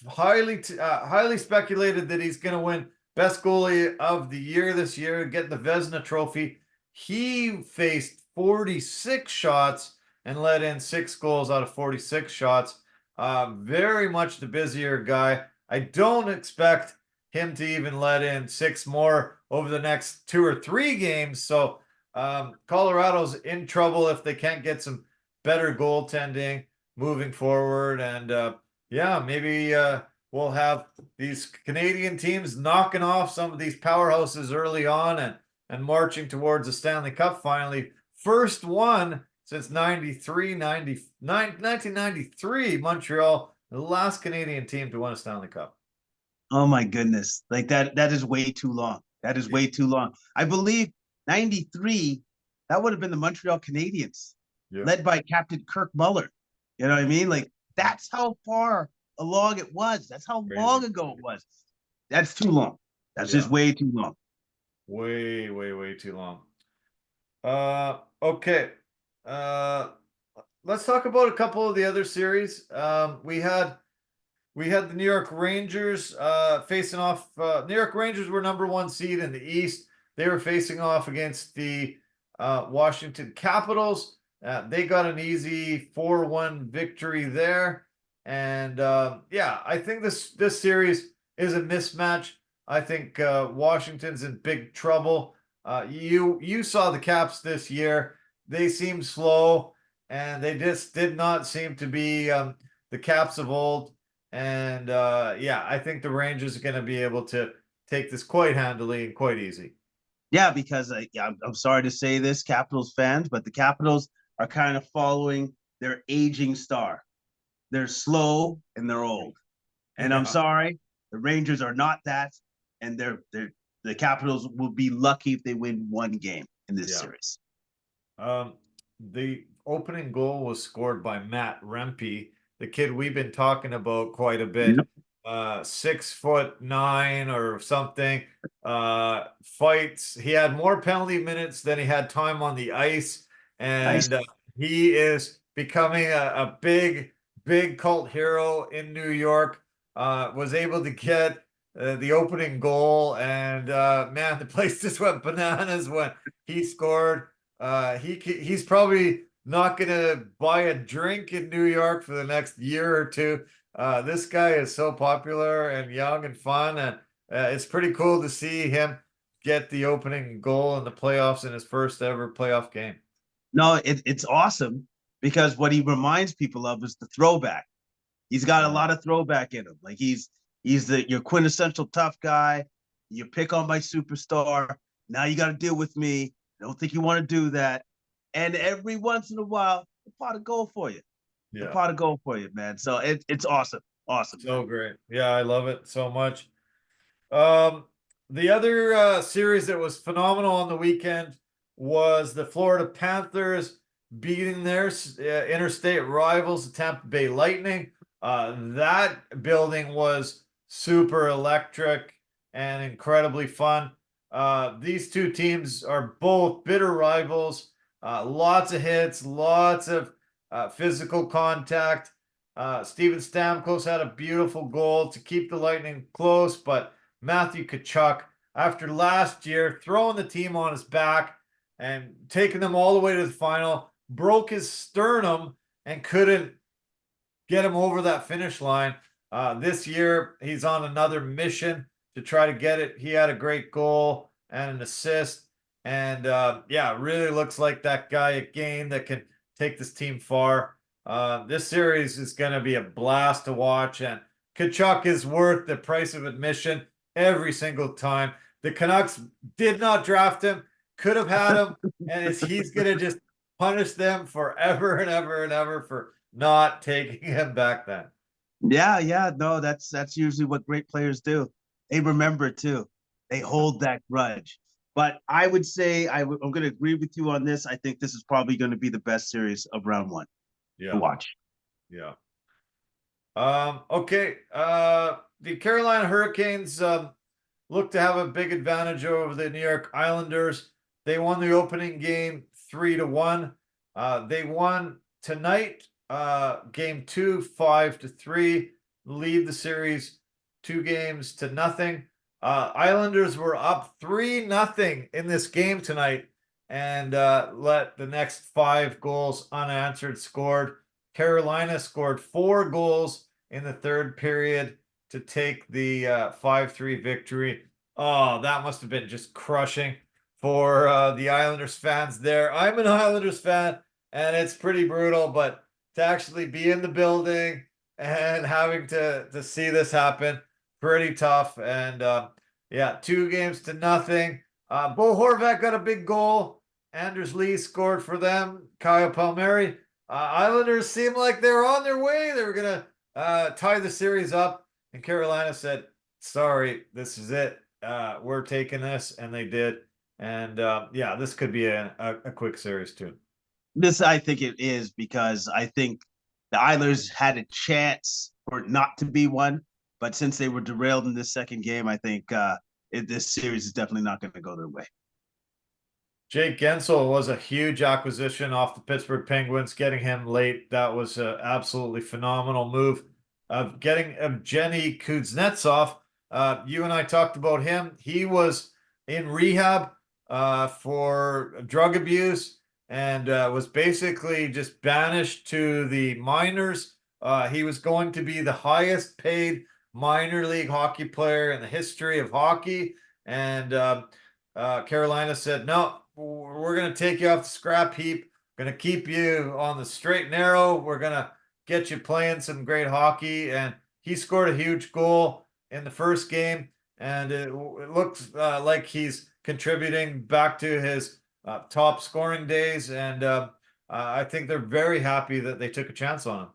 highly speculated that he's going to win best goalie of the year this year, get the Vezina Trophy. He faced 46 shots and let in 6 goals out of 46 shots. Very much the busier guy. I don't expect him to even let in 6 more over the next 2 or 3 games. So Colorado's in trouble if they can't get some better goaltending moving forward. And yeah, maybe we'll have these Canadian teams knocking off some of these powerhouses early on and marching towards the Stanley Cup finally. First one since 1993, Montreal, the last Canadian team to win a Stanley Cup. Oh my goodness. Like that is way too long. That is way too long. I believe 93, that would have been the Montreal Canadiens. Yeah. led by Captain Kirk Muller. You know what I mean? Like that's how far along it was. That's how Crazy. long ago it was. That's too long. That's Yeah. just way too long. Way, way, way too long. Okay. Uh, let's talk about a couple of the other series. We had the New York Rangers facing off. New York Rangers were number one seed in the East. They were facing off against the Washington Capitals. They got an easy 4-1 victory there. And yeah, I think this series is a mismatch. I think Washington's in big trouble. You saw the Caps this year. They seemed slow, and they just did not seem to be the Caps of old. And yeah, I think the Rangers are going to be able to take this quite handily and quite easy. Yeah, because I'm sorry to say this, Capitals fans, but the Capitals are kind of following their aging star. They're slow and they're old. And I'm Yeah, sorry, the Rangers are not that, and the Capitals will be lucky if they win one game in this yeah. series. The opening goal was scored by Matt Rempe, the kid we've been talking about quite a bit. Yep. 6'9" or something. Fights. He had more penalty minutes than he had time on the ice, Nice. and he is becoming a big, big cult hero in New York. Was able to get the opening goal, and man, the place just went bananas when he scored. He's probably not gonna buy a drink in New York for the next year or two. This guy is so popular and young and fun, and it's pretty cool to see him get the opening goal in the playoffs in his first ever playoff game. No, it's awesome because what he reminds people of is the throwback. He's got a Yeah, lot of throwback in him. Like he's the your quintessential tough guy. You pick on my superstar. Now you got to deal with me. I don't think you want to do that. And every once in a while, the pot of gold for you. The yeah, pot of gold for you, man. So it's awesome. Awesome, man. so great. Yeah, I love it so much. Um, the other series that was phenomenal on the weekend was the Florida Panthers beating their interstate rivals, the Tampa Bay Lightning. That building was super electric and incredibly fun. These two teams are both bitter rivals. Lots of hits, lots of physical contact. Steven Stamkos had a beautiful goal to keep the Lightning close, but Matthew Tkachuk, after last year throwing the team on his back and taking them all the way to the final, broke his sternum and couldn't get him over that finish line. This year, he's on another mission to try to get it. He had a great goal and an assist. And yeah, really looks like that guy again that can take this team far. This series is going to be a blast to watch. And Kachuk is worth the price of admission every single time. The Canucks did not draft him, could have had him, and he's going to just punish them forever and ever and ever for not taking him back then. Yeah, yeah. No, that's usually what great players do. They remember too. They hold that grudge. But I would say I'm going to agree with you on this. I think this is probably going to be the best series of round one to Yeah, watch. yeah. Okay. The Carolina Hurricanes look to have a big advantage over the New York Islanders. They won the opening game 3-1. They won tonight, game two, 5-3, lead the series 2-0. Islanders were up 3-0 in this game tonight and let the next 5 goals unanswered scored. Carolina scored 4 goals in the third period to take the 5-3 victory. Oh, that must have been just crushing for the Islanders fans there. I'm an Islanders fan, and it's pretty brutal, but to actually be in the building and having to see this happen, pretty tough. And yeah, 2-0. Bo Horvat got a big goal. Anders Lee scored for them. Kyle Palmieri. Islanders seemed like they were on their way. They were gonna tie the series up, and Carolina said, "Sorry, this is it. We're taking this," and they did. And yeah, this could be a quick series too. This, I think it is, because I think the Islanders had a chance for it not to be one, but since they were derailed in this second game, I think this series is definitely not going to go their way. Jake Gensel was a huge acquisition off the Pittsburgh Penguins. Getting him late, that was an absolutely phenomenal move. Getting Evgeny Kuznetsov, you and I talked about him. He was in rehab for drug abuse and was basically just banished to the minors. He was going to be the highest paid minor league hockey player in the history of hockey. And Carolina said, no, we're going to take you off the scrap heap. Going to keep you on the straight and narrow. We're going to get you playing some great hockey. And he scored a huge goal in the first game. And it looks like he's contributing back to his top scoring days. And I think they're very happy that they took a chance on him.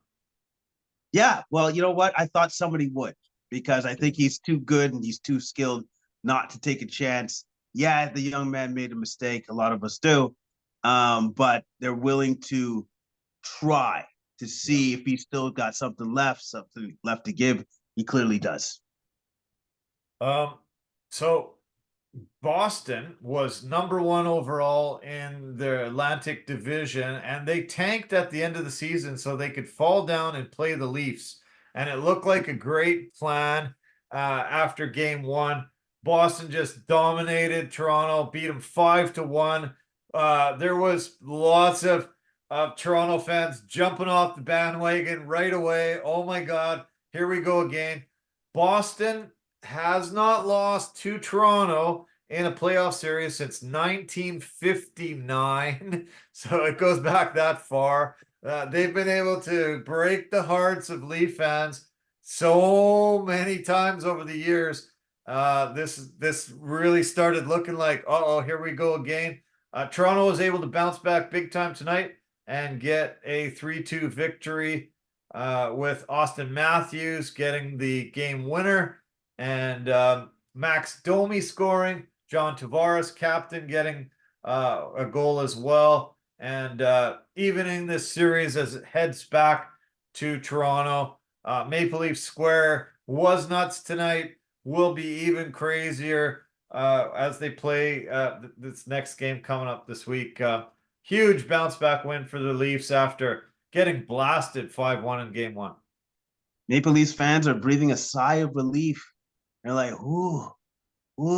Yeah, well, you know what? I thought somebody would, because I think he's too good and he's too skilled not to take a chance. Yeah, the young man made a mistake. A lot of us do. But they're willing to try to see if he's still got something left to give. He clearly does. So Boston was number one overall in the Atlantic Division, and they tanked at the end of the season so they could fall down and play the Leafs. And it looked like a great plan after game one. Boston just dominated Toronto, beat them 5-1. There was lots of Toronto fans jumping off the bandwagon right away. Oh my God, here we go again. Boston has not lost to Toronto in a playoff series since 1959. So it goes back that far. They've been able to break the hearts of Leaf fans so many times over the years. This really started looking like, oh, here we go again. Toronto was able to bounce back big time tonight and get a 3-2 victory with Austin Matthews getting the game winner. And Max Domi scoring, John Tavares, captain, getting a goal as well. And evening this series as it heads back to Toronto. Maple Leaf Square was nuts tonight, will be even crazier as they play this next game coming up this week. Huge bounce back win for the Leafs after getting blasted 5-1 in game one. Maple Leafs fans are breathing a sigh of relief. They're like, ooh,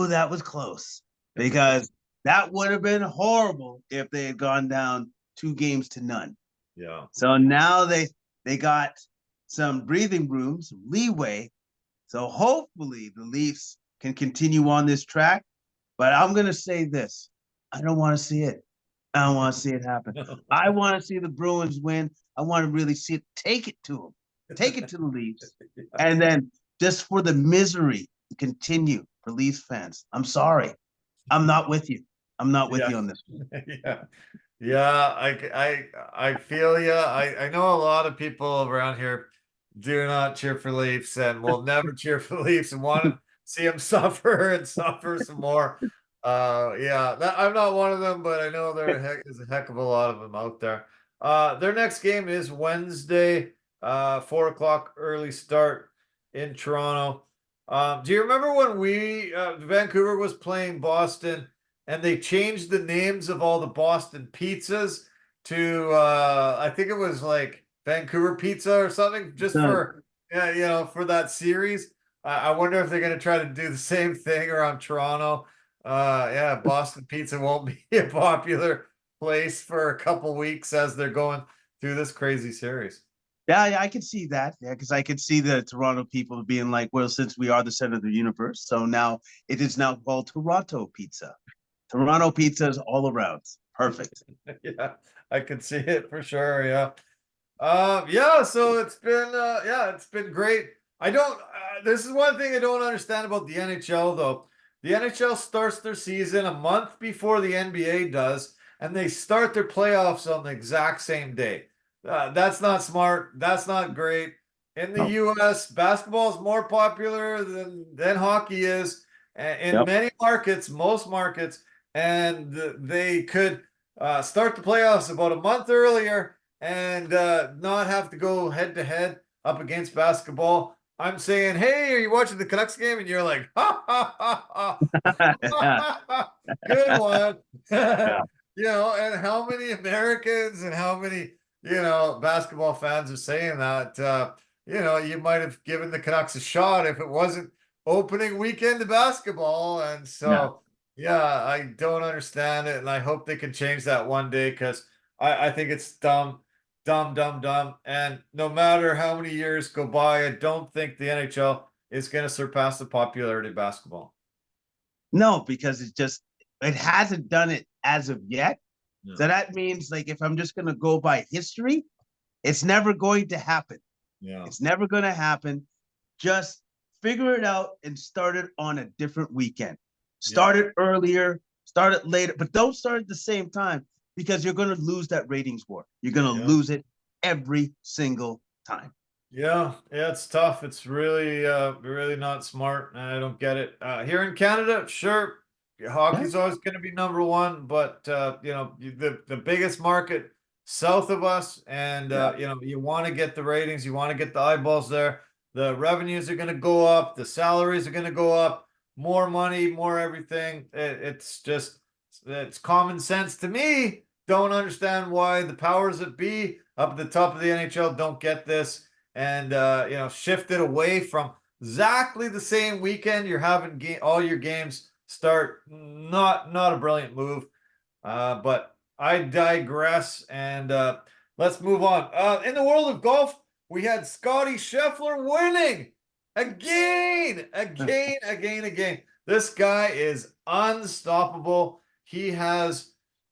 that was close. Because that would have been horrible if they had gone down 2-0. Yeah. So now they got some breathing room, some leeway. So hopefully the Leafs can continue on this track. But I'm going to say this. I don't want to see it. I don't want to see it happen. I want to see the Bruins win. I want to really see it. Take it to them. Take it to the Leafs. And then just for the misery to continue for Leafs fans. I'm sorry. I'm not with you. I'm not with you on this. Yeah. Yeah, I feel you. I know a lot of people around here do not cheer for Leafs and will never cheer for Leafs and want to see them suffer and suffer some more. Yeah, I'm not one of them, but I know there is a heck of a lot of them out there. Their next game is Wednesday, 4 o'clock early start in Toronto. Do you remember when Vancouver was playing Boston and they changed the names of all the Boston pizzas to I think it was like Vancouver pizza or something, just for for that series. I wonder if they're going to try to do the same thing around Toronto. Yeah, Boston pizza won't be a popular place for a couple weeks as they're going through this crazy series. Yeah, I can see that. Yeah, because I could see the Toronto people being like, well, since we are the center of the universe, so now it is now called Toronto pizza. Toronto pizza is all around. Perfect. Yeah, I can see it for sure. Yeah. Yeah, so it's been great. I don't this is one thing I don't understand about the NHL though. The NHL starts their season a month before the NBA does, and they start their playoffs on the exact same day. That's not smart. That's not great. In the Oh, US, basketball is more popular than hockey is in yep. many markets, most markets, and they could start the playoffs about a month earlier and not have to go head to head up against basketball. I'm saying, hey, are you watching the Canucks game? And you're like, ha ha Yeah, ha, good one. yeah, And how many Americans and how many, basketball fans are saying that, you might have given the Canucks a shot if it wasn't opening weekend of basketball. And yeah. so, yeah, I don't understand it. And I hope they can change that one day because I think it's dumb, dumb, dumb, dumb. And no matter how many years go by, I don't think the NHL is going to surpass the popularity of basketball. No, because it hasn't done it as of yet. Yeah. So that means like if I'm just gonna go by history, it's never going to happen. Yeah. It's never gonna happen. Just figure it out and start it on a different weekend. Yeah. Start it earlier, start it later, but don't start at the same time because you're gonna lose that ratings war. You're gonna Yeah. lose it every single time. Yeah, it's tough. It's really, really not smart, and I don't get it. Here in Canada, sure, Yeah, hockey's always going to be number one, but the biggest market south of us, and yeah, you want to get the ratings, you want to get the eyeballs there. The revenues are going to go up, the salaries are going to go up, more money, more everything. It's common sense to me. Don't understand why the powers that be up at the top of the NHL don't get this and shifted away from exactly the same weekend you're having all your games start. Not a brilliant move, but I digress. And let's move on. In the world of golf, we had Scotty Scheffler winning again. This guy is unstoppable. He has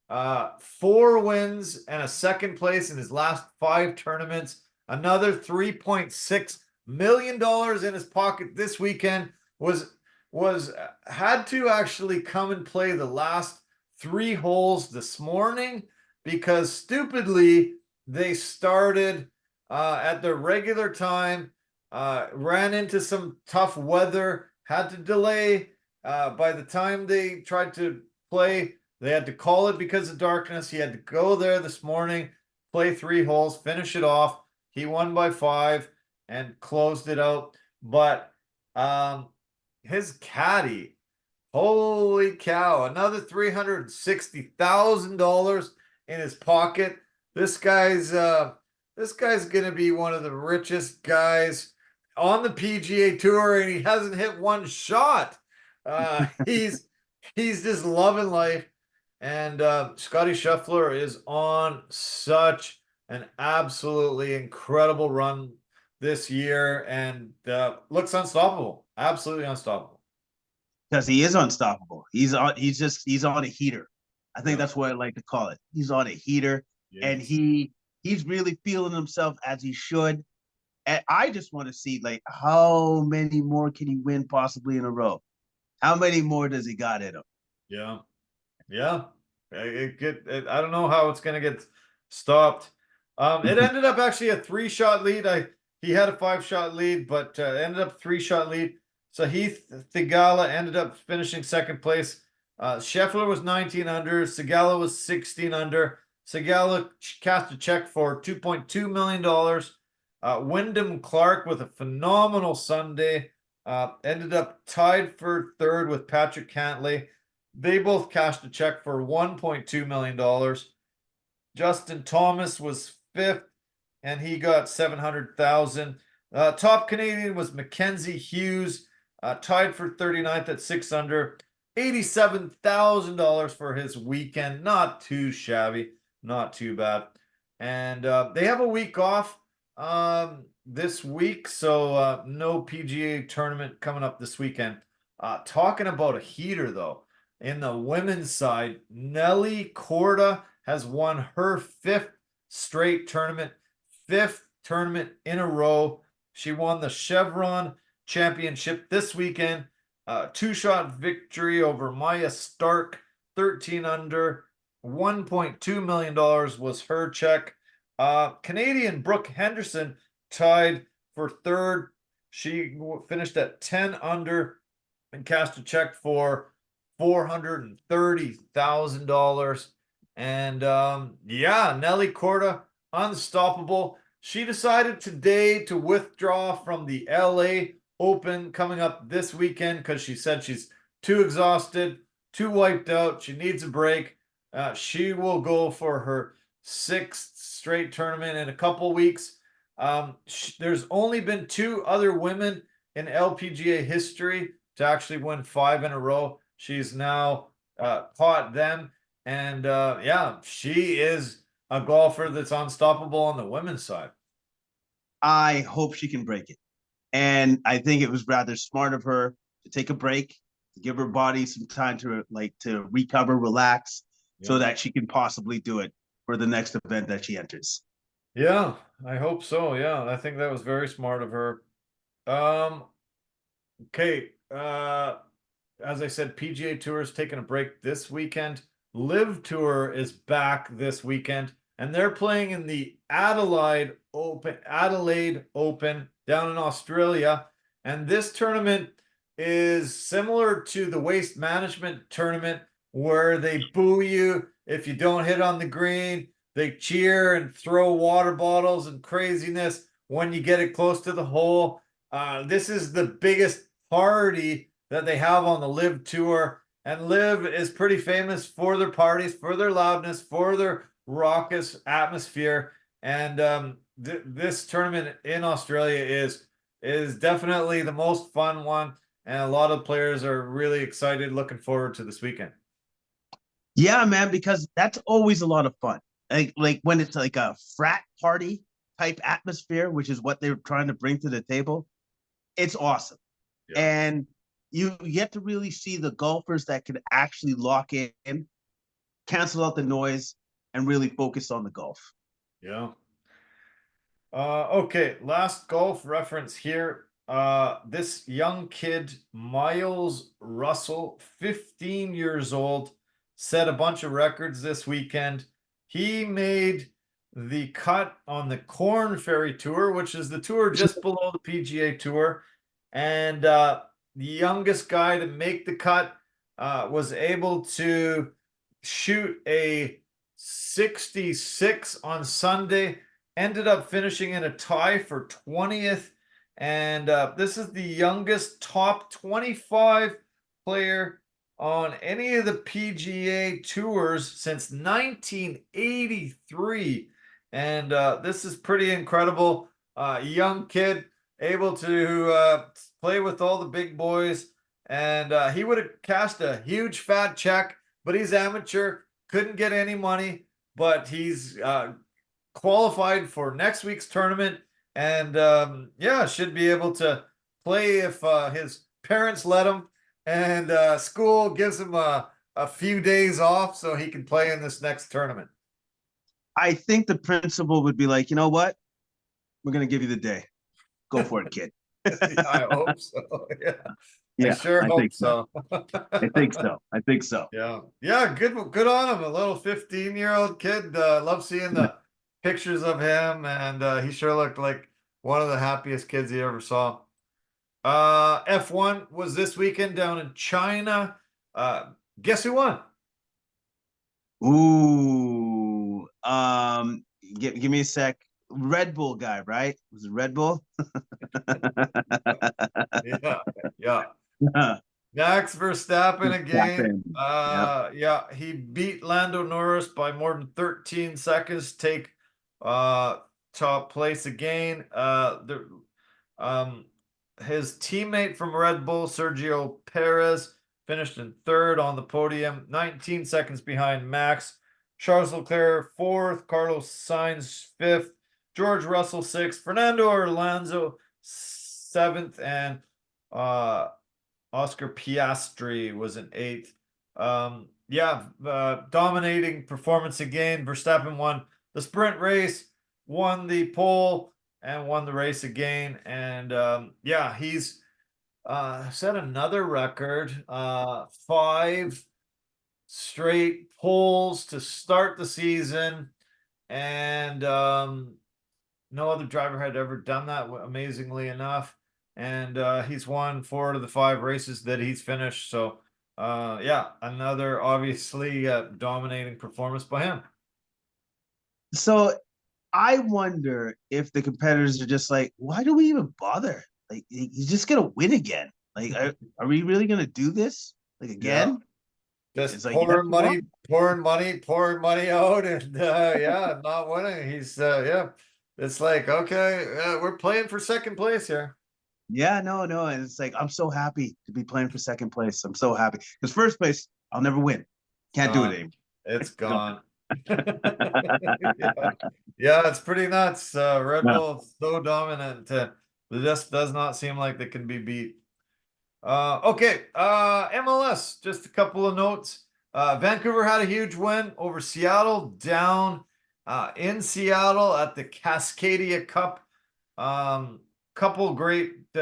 4 wins and a second place in his last 5 tournaments. Another $3.6 million in his pocket this weekend. Was had to actually come and play the last 3 holes this morning because stupidly they started at their regular time, ran into some tough weather, had to delay. By the time they tried to play, they had to call it because of darkness. He had to go there this morning, play 3 holes, finish it off. He won by 5 and closed it out. But his caddy, holy cow, another $360,000 in his pocket. This guy's gonna be one of the richest guys on the PGA tour, and he hasn't hit one shot. He's just loving life. And Scotty Scheffler is on such an absolutely incredible run this year and looks unstoppable. Absolutely unstoppable. because he is unstoppable. He's on a heater. I think Yeah. that's what I like to call it. He's on a heater, and Yes. he's really feeling himself as he should. And I just want to see like how many more can he win possibly in a row? How many more does he got in him? Yeah. Yeah. I don't know how it's going to get stopped. It ended up actually a 3-shot lead. He had a 5-shot lead, but ended up 3-shot lead. So Heath Thigala ended up finishing second place. Scheffler was 19 under. Thigala was 16 under. Thigala cast a check for $2.2 million. Wyndham Clark with a phenomenal Sunday. Ended up tied for third with Patrick Cantlay. They both cashed a check for $1.2 million. Justin Thomas was fifth, and he got 700,000. Top Canadian was Mackenzie Hughes, tied for 39th at 6 under. $87,000 for his weekend. Not too shabby, not too bad. And they have a week off this week, so no PGA tournament coming up this weekend. Talking about a heater though, in the women's side, Nelly Korda has won her 5th tournament in a row. She won the Chevron Championship this weekend. 2-shot victory over Maya Stark, 13 under. $1.2 million was her check. Canadian Brooke Henderson tied for third. She finished at 10 under and cast a check for $430,000. And yeah, Nelly Corda, unstoppable. She decided today to withdraw from the LA Open coming up this weekend because she said she's too exhausted, too wiped out. She needs a break. She will go for her sixth straight tournament in a couple weeks. There's only been two other women in LPGA history to actually win five in a row. She's now caught them. And yeah, she is a golfer that's unstoppable on the women's side. I hope she can break it. And I think it was rather smart of her to take a break, to give her body some time to recover, relax, so that she can possibly do it for the next event that she enters. Yeah, I hope so. Yeah, I think that was very smart of her. Um, okay. As I said, PGA Tour is taking a break this weekend. Live Tour is back this weekend, and they're playing in the Adelaide Open down in Australia. And this tournament is similar to the Waste Management tournament, where they boo you if you don't hit on the green. They cheer and throw water bottles and craziness when you get it close to the hole. This is the biggest party that they have on the Live Tour. And Live is pretty famous for their parties, for their loudness, for their raucous atmosphere. And this tournament in Australia is definitely the most fun one. And a lot of players are really excited, looking forward to this weekend. Yeah, man, because that's always a lot of fun. Like when it's like a frat party type atmosphere, which is what they're trying to bring to the table. It's awesome. Yeah. And you get to really see the golfers that can actually lock in, cancel out the noise, and really focus on the golf. Yeah. Okay, last golf reference here. This young kid, Miles Russell, 15 years old, set a bunch of records this weekend. He made the cut on the Corn Ferry Tour, which is the tour just below the PGA Tour. And the youngest guy to make the cut was able to shoot a 66 on Sunday, ended up finishing in a tie for 20th. And this is the youngest top 25 player on any of the PGA tours since 1983. And this is pretty incredible. Young kid able to play with all the big boys. And he would have cashed a huge fat check, but he's amateur, couldn't get any money, but he's qualified for next week's tournament, and yeah, should be able to play if his parents let him, and school gives him a few days off so he can play in this next tournament. I think the principal would be like, you know what? We're going to give you the day. Go for it, kid. I hope so. Yeah, I Yeah, sure I hope think so. I think so. I think so. Yeah, yeah, good on him. A little 15-year-old kid. Love seeing the pictures of him, and he sure looked like one of the happiest kids he ever saw. F1 was this weekend down in China. Guess who won? Ooh, give me a sec. Red Bull guy, right? Was it Red Bull? Yeah, yeah. Max Verstappen again. Yep. Yeah, he beat Lando Norris by more than 13 seconds to take top place again. Um his teammate from Red Bull, Sergio Perez, finished in third on the podium, 19 seconds behind Max. Charles Leclerc fourth, Carlos Sainz fifth, George Russell sixth, Fernando Alonso seventh, and Oscar Piastri was in eighth. Yeah, dominating performance again. Verstappen won the sprint race, won the pole, and won the race again. And yeah, he's set another record, five straight poles to start the season. And no other driver had ever done that, amazingly enough. And he's won four of the five races that he's finished. So Yeah, another obviously dominating performance by him. So I wonder if the competitors are just like, why do we even bother? Like, he's just gonna win again. Like, are we really gonna do this? Like Yeah, again? It's just like yes, we want. pouring money out, and yeah, not winning. He's yeah, it's like okay, we're playing for second place here. Yeah, no, no. And it's like I'm so happy to be playing for second place. I'm so happy because first place, I'll never win. Can't do it Gone. anymore. It's No, gone. Yeah. Yeah, it's pretty nuts. Red no. Bull is so dominant. It just does not seem like they can be beat. Okay. MLS, just a couple of notes. Vancouver had a huge win over Seattle down in Seattle at the Cascadia Cup. Um, couple great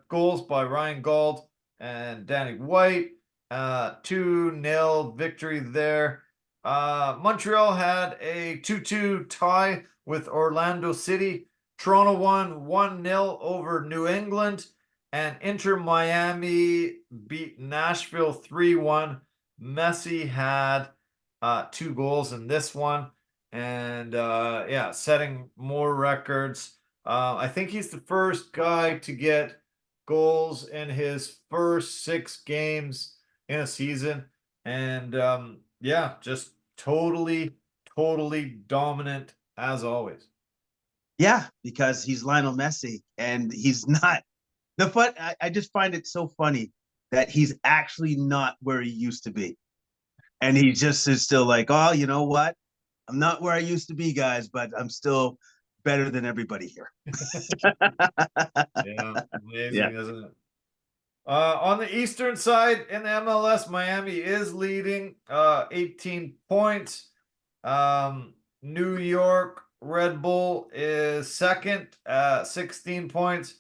goals by Ryan Gauld and Danny White. 2-0 victory there. Montreal had a 2-2 tie with Orlando City. Toronto won 1-0 over New England. And Inter Miami beat Nashville 3-1. Messi had 2 goals in this one. And yeah, setting more records. I think he's the first guy to get goals in his first 6 games in a season. And yeah, just totally dominant as always. Yeah, because he's Lionel Messi and he's not the fun. I just find it so funny that he's actually not where he used to be. And he just is still like, oh, you know what? I'm not where I used to be, guys, but I'm still better than everybody here. Yeah, Yeah. amazing, isn't it? On the eastern side in the MLS, Miami is leading 18 points. New York Red Bull is second, 16 points,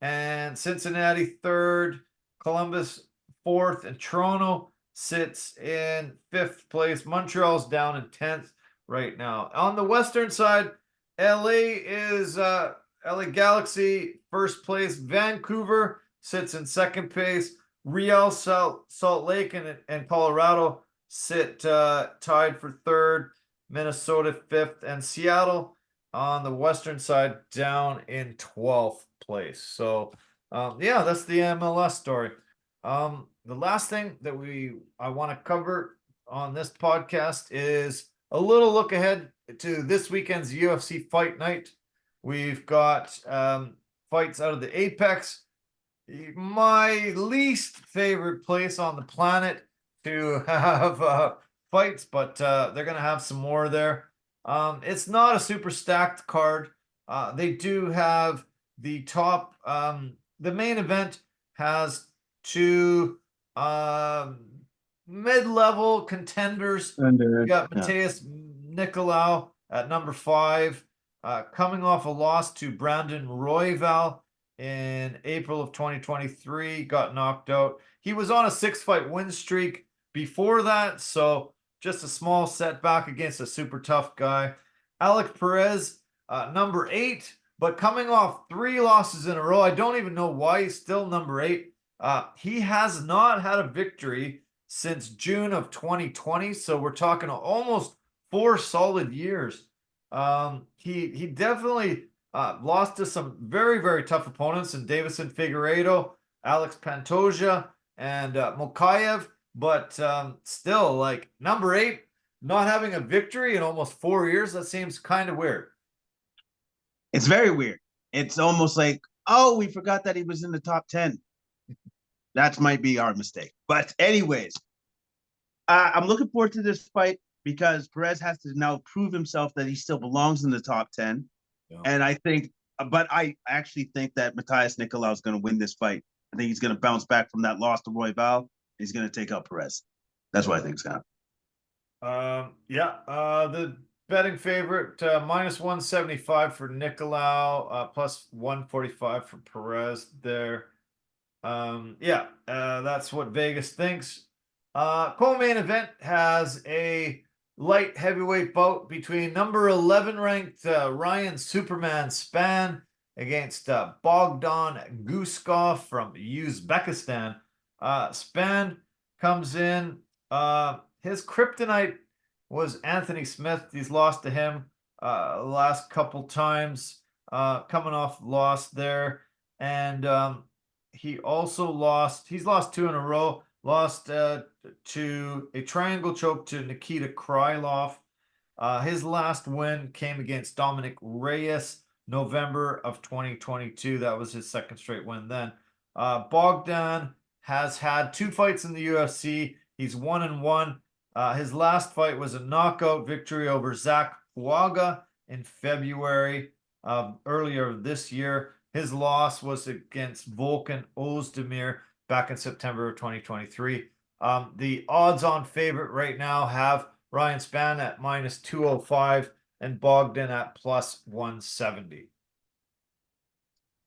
and Cincinnati third, Columbus fourth, and Toronto sits in fifth place. Montreal's down in 10th right now. On the western side, LA is LA Galaxy first place, Vancouver sits in second place. Real Salt Lake and Colorado sit tied for third. Minnesota fifth, and Seattle on the western side down in 12th place. So yeah, that's the MLS story. The last thing that I want to cover on this podcast is a little look ahead to this weekend's UFC fight night. We've got fights out of the Apex, my least favorite place on the planet to have fights, but they're gonna have some more there. It's not a super stacked card. They do have the top. The main event has 2 mid-level contenders. We got Yeah. Mateus Nicolau at number 5, coming off a loss to Brandon Royval in April of 2023, got knocked out. He was on a 6-fight win streak before that, so just a small setback against a super tough guy. Alex Perez, number 8, but coming off 3 losses in a row. I don't even know why he's still number 8. He has not had a victory since June of 2020, so we're talking almost 4 solid years. He definitely lost to some very tough opponents in Davison Figueiredo, Alex Pantoja, and Mokaev. But still, like number 8, not having a victory in almost 4 years, that seems kind of weird. It's very weird. It's almost like, oh, we forgot that he was in the top 10. That might be our mistake. But anyways, I'm looking forward to this fight because Perez has to now prove himself that he still belongs in the top 10. Yeah. And but I actually think that Mateus Nicolau is going to win this fight. I think he's going to bounce back from that loss to Royval. He's going to take out Perez. That's what I think is going to happen. Yeah, the betting favorite minus 175 for Nicolau, plus 145 for Perez there. Yeah, that's what Vegas thinks. Co-main event has a light heavyweight bout between number 11 ranked Ryan Superman Span against Bogdan Guskov from Uzbekistan. Span comes in. His kryptonite was Anthony Smith. He's lost to him last couple times, coming off loss there. And he also lost, he's lost two in a row, lost to a triangle choke to Nikita Krylov. His last win came against Dominic Reyes, November of 2022. That was his second straight win then. Bogdan has had two fights in the UFC. He's 1-1. His last fight was a knockout victory over Zach Puaga in February earlier this year. His loss was against Volkan Ozdemir back in September of 2023. The odds-on favorite right now have Ryan Spann at -205 and Bogdan at +170.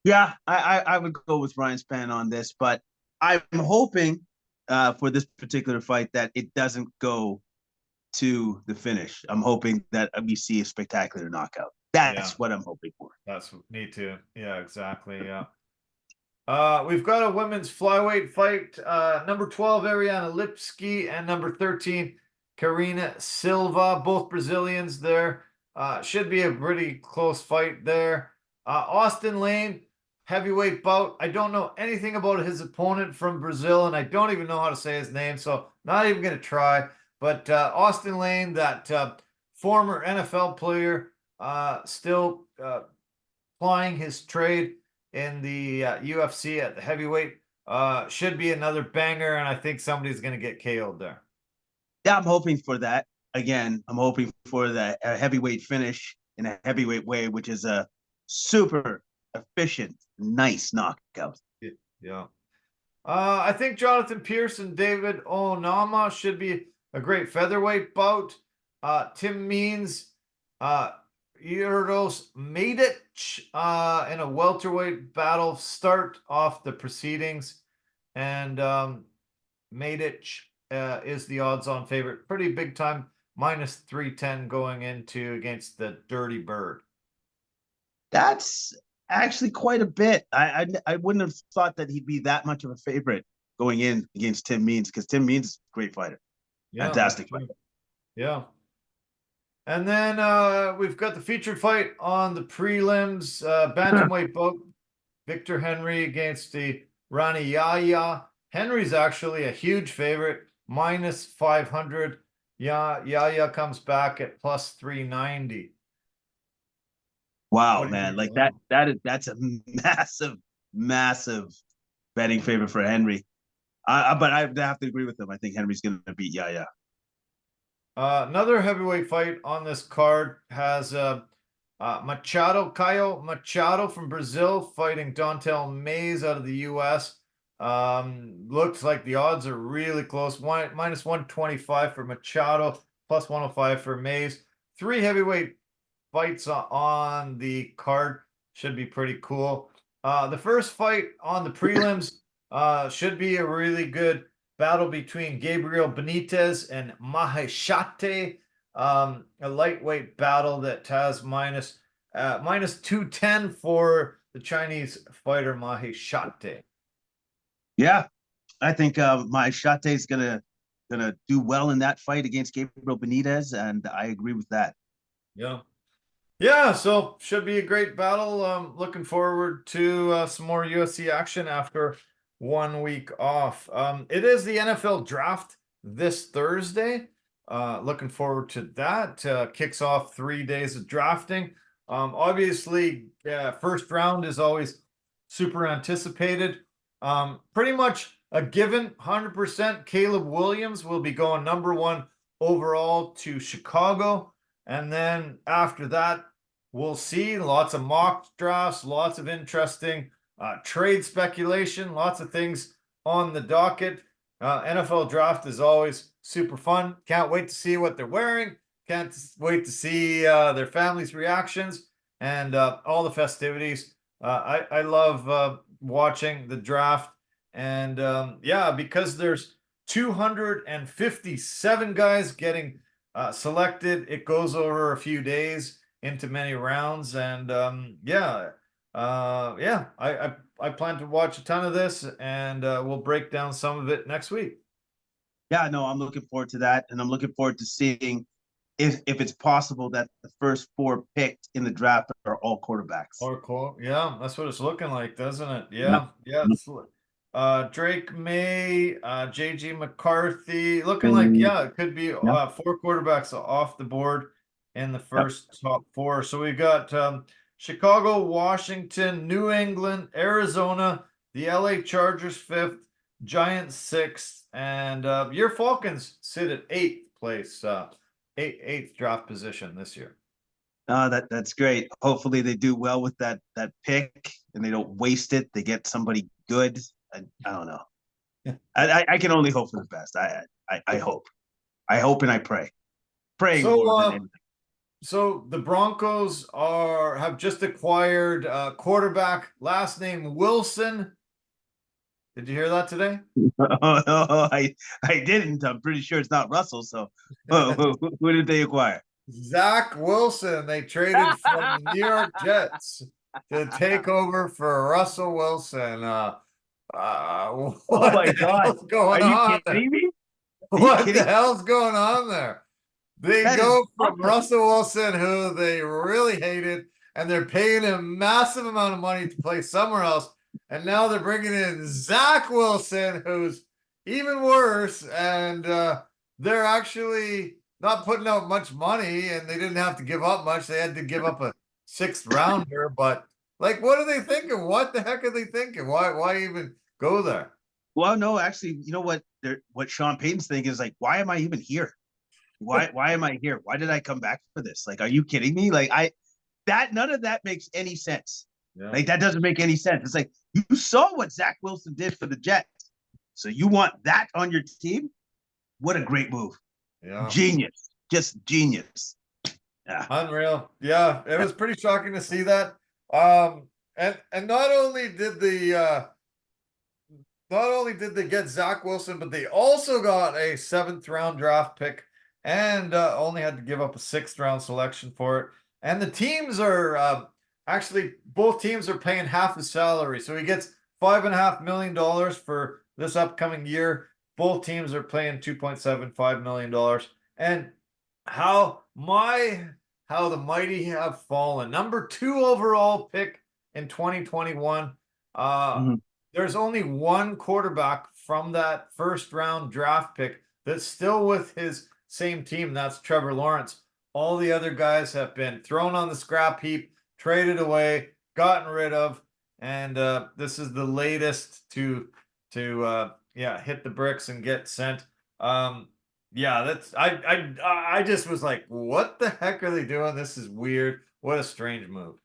Yeah, I would go with Ryan Spann on this, but I'm hoping for this particular fight that it doesn't go to the finish. I'm hoping that we see a spectacular knockout. Yeah, That's what I'm hoping for. that's me too. Yeah, exactly. Yeah. We've got a women's flyweight fight. Number 12, Ariana Lipski, and number 13, Karina Silva, both Brazilians there. Should be a pretty close fight there. Austin Lane, heavyweight bout. I don't know anything about his opponent from Brazil, and I don't even know how to say his name, so not even going to try. But Austin Lane, that former NFL player, still plying his trade in the UFC at the heavyweight. Should be another banger, and I think somebody's going to get KO'd there. Yeah, I'm hoping for that. Again, I'm hoping for that heavyweight finish in a heavyweight way, which is a super efficient, nice knockout. Yeah. I think Jonathan Pierce and David Onama should be a great featherweight bout. Tim Means, Euros Medic in a welterweight battle start off the proceedings. And Medic is the odds-on favorite. Pretty big time, -310 going into against the Dirty Bird. That's actually quite a bit. I wouldn't have thought that he'd be that much of a favorite going in against Tim Means, because Tim Means is a great fighter. Yeah, Fantastic fighter. yeah. And then we've got the featured fight on the prelims, bantamweight bout, Victor Henry against the Rani Yahya. Henry's actually a huge favorite, -500. Yahya comes back at +390. Wow, What do you man. think Like of that, that? that's a massive betting favorite for Henry. But I have to agree with him. I think Henry's gonna beat Yaya. Another heavyweight fight on this card has Machado, Caio Machado from Brazil fighting Dontel Mays out of the US. Looks like the odds are really close. -125 for Machado, +105 for Mays. Three heavyweight fights on the card should be pretty cool. The first fight on the prelims should be a really good battle between Gabriel Benitez and Maheshate. A lightweight battle that has -210 for the Chinese fighter Maheshate. Yeah, I think my Shate is gonna do well in that fight against Gabriel Benitez, and I agree with that. Yeah. Yeah, so should be a great battle. Looking forward to some more UFC action after 1 week off. It is the NFL draft this Thursday. Looking forward to that. Kicks off 3 days of drafting. Obviously, first round is always super anticipated. Pretty much a given 100%. Caleb Williams will be going number 1 overall to Chicago. And then after that, we'll see lots of mock drafts, lots of interesting trade speculation, lots of things on the docket. NFL draft is always super fun. Can't wait to see what they're wearing. Can't wait to see their families' reactions and all the festivities. I love watching the draft. And yeah, because there's 257 guys getting selected. It goes over a few days into many rounds, and yeah, I plan to watch a ton of this, and we'll break down some of it next week. Yeah, no, I'm looking forward to that, and I'm looking forward to seeing if it's possible that the first four picked in the draft are all quarterbacks. Or cool. Yeah, that's what it's looking like, doesn't it? Yeah. Yeah, yeah. It's Drake May, JG McCarthy, looking like, Mm, yeah, it could be yeah. four quarterbacks off the board in the Yep. first top four. So we got Chicago, Washington, New England, Arizona, the LA Chargers fifth, Giants sixth, and your Falcons sit at eighth place, eighth draft position this year. That's great. Hopefully they do well with that pick and they don't waste it. They get somebody good. I don't know. I can only hope for the best. I hope. I hope and I pray. Praying So, more than anything. so the Broncos have just acquired quarterback, last name Wilson. Did you hear that today? Oh, no, I didn't. I'm pretty sure it's not Russell. So who did they acquire? Zach Wilson. They traded from the New York Jets to take over for Russell Wilson. Oh What my the God. hell's going Are you on there? kidding me? Are you What the kidding? hell's going on there? They That is go from awesome. Russell Wilson, who they really hated, and they're paying him a massive amount of money to play somewhere else. And now they're bringing in Zach Wilson, who's even worse. And they're actually not putting out much money, and they didn't have to give up much. They had to give up a sixth rounder. But like, what are they thinking? What the heck are they thinking? Why even go there? Well, no, actually, you know what Sean Payton's thinking is like, why am I even here? Why am I here? Why did I come back for this? Like, are you kidding me? Like, that none of that makes any sense. Yeah. Like, that doesn't make any sense. It's like you saw what Zach Wilson did for the Jets. So you want that on your team? What a great move. Yeah. Genius. Just genius. Yeah. Unreal. Yeah, it was pretty shocking to see that. And not only did they get Zach Wilson, but they also got a seventh round draft pick and only had to give up a sixth round selection for it. And the teams are actually both teams are paying half the salary. So he gets $5.5 million for this upcoming year. Both teams are paying $2.75 million. And how my how the mighty have fallen. Number 2 overall pick in 2021. Mhm. There's only one quarterback from that first round draft pick that's still with his same team. That's Trevor Lawrence. All the other guys have been thrown on the scrap heap, traded away, gotten rid of, and this is the latest to hit the bricks and get sent. Yeah, that's I just was like, what the heck are they doing? This is weird. What a strange move.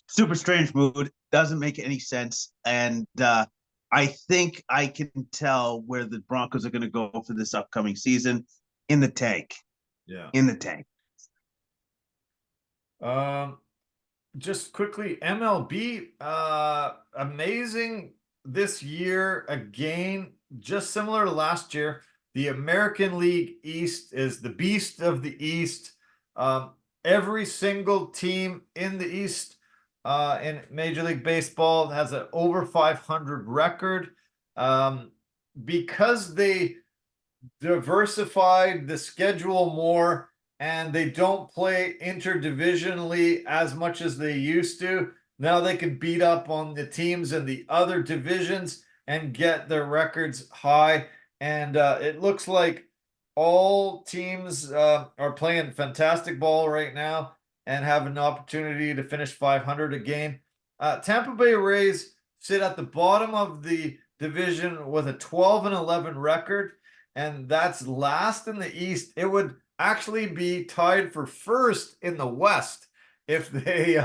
Super strange mood. Doesn't make any sense. And I think I can tell where the Broncos are going to go for this upcoming season in the tank. Yeah. In the tank. Um, just quickly, MLB, amazing this year again, just similar to last year. The American League East is the beast of the East. Every single team in the East in Major League Baseball has an over 500 record. Because they diversified the schedule more and they don't play interdivisionally as much as they used to. Now they can beat up on the teams in the other divisions and get their records high. And it looks like all teams are playing fantastic ball right now and have an opportunity to finish 500 again. Tampa Bay Rays sit at the bottom of the division with a 12-11 record, and that's last in the East. It would actually be tied for first in the West if they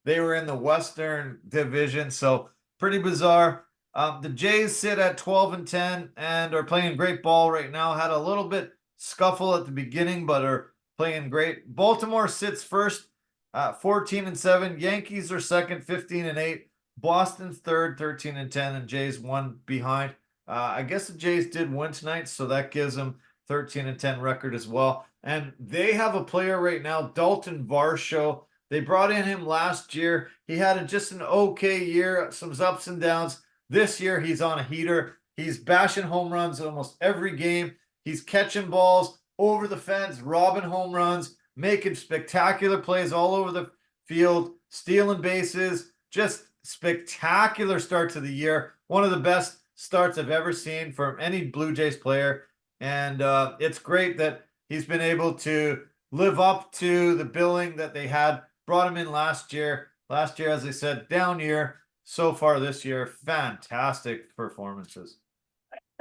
were in the Western Division. So pretty bizarre. The Jays sit at 12-10 and are playing great ball right now. Had a little bit scuffle at the beginning, but are playing great. Baltimore sits first, 14-7. Yankees are second, 15-8. Boston's third, 13-10, and Jays one behind. I guess the Jays did win tonight, so that gives them 13-10 record as well. And they have a player right now, Dalton Varsho. They brought in him last year. He had just an okay year, some ups and downs. This year, he's on a heater. He's bashing home runs almost every game. He's catching balls over the fence, robbing home runs, making spectacular plays all over the field, stealing bases, just spectacular start to the year. One of the best starts I've ever seen from any Blue Jays player. And it's great that he's been able to live up to the billing that they had. Brought him in last year. Last year, as I said, down year. So far this year, fantastic performances.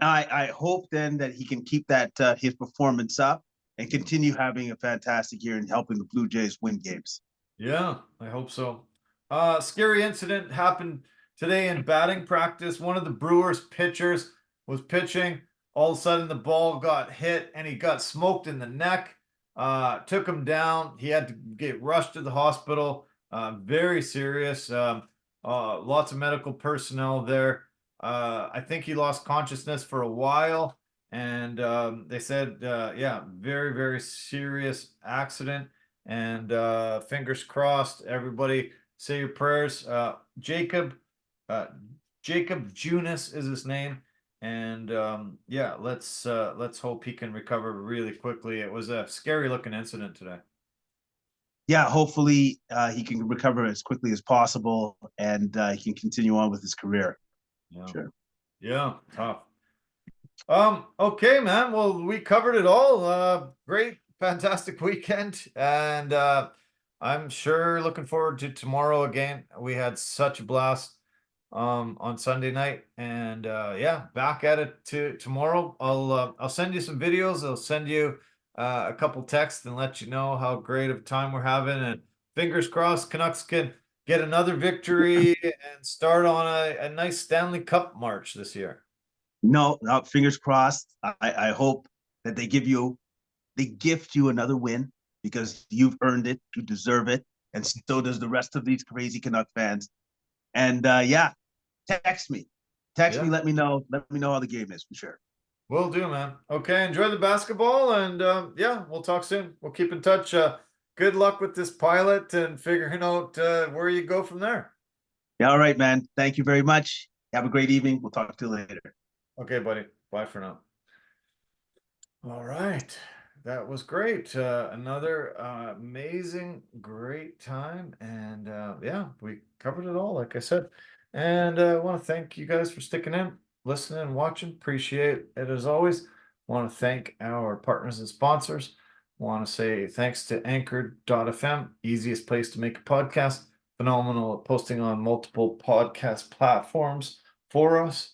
I hope then that he can keep that his performance up and continue having a fantastic year and helping the Blue Jays win games. Yeah, I hope so. Scary incident happened today in batting practice. One of the Brewers pitchers was pitching. All of a sudden, the ball got hit and he got smoked in the neck. Took him down. He had to get rushed to the hospital. Very serious. Lots of medical personnel there. I think he lost consciousness for a while. And they said, yeah, very, very serious accident. And fingers crossed, everybody say your prayers. Jacob Junis is his name. And yeah, let's hope he can recover really quickly. It was a scary looking incident today. Yeah, hopefully he can recover as quickly as possible and he can continue on with his career. Yeah. Sure. Yeah, tough. Okay, man. Well, we covered it all. Great, fantastic weekend. And I'm sure looking forward to tomorrow again. We had such a blast on Sunday night. And yeah, back at it to tomorrow. I'll send you some videos. I'll send you a couple texts and let you know how great of a time we're having. And fingers crossed, Canucks can get another victory and start on a nice Stanley Cup march this year. No, fingers crossed. I hope that they gift you another win because you've earned it, you deserve it, and so does the rest of these crazy Canuck fans. And yeah, text me, Yeah. let me know how the game is for sure. Will do, man. Okay, enjoy the basketball, and yeah, we'll talk soon. We'll keep in touch. Good luck with this pilot and figuring out where you go from there. Yeah, all right, man. Thank you very much. Have a great evening. We'll talk to you later. Okay, buddy. Bye for now. All right. That was great. Another amazing, great time. And yeah, we covered it all, like I said. And I want to thank you guys for sticking in, listening, and watching. Appreciate it as always. Want to thank our partners and sponsors. Want to say thanks to anchor.fm, easiest place to make a podcast. Phenomenal at posting on multiple podcast platforms for us.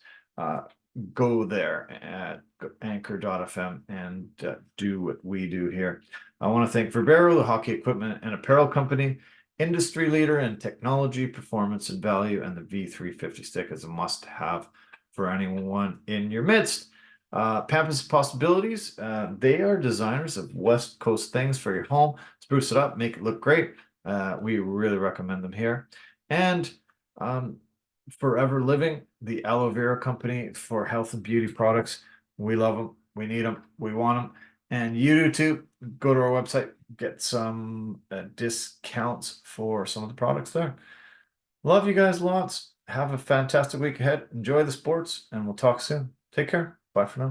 Go there at anchor.fm and do what we do here. I want to thank Verbero, the hockey equipment and apparel company, industry leader in technology, performance, and value, and the V350 stick is a must-have for anyone in your midst. Pampas Possibilities, they are designers of West Coast things for your home. Spruce it up, make it look great. We really recommend them here. And Forever Living, the aloe vera company for health and beauty products. We love them. We need them. We want them. And you do too. Go to our website, get some discounts for some of the products there. Love you guys lots. Have a fantastic week ahead. Enjoy the sports, and we'll talk soon. Take care. Bye for now.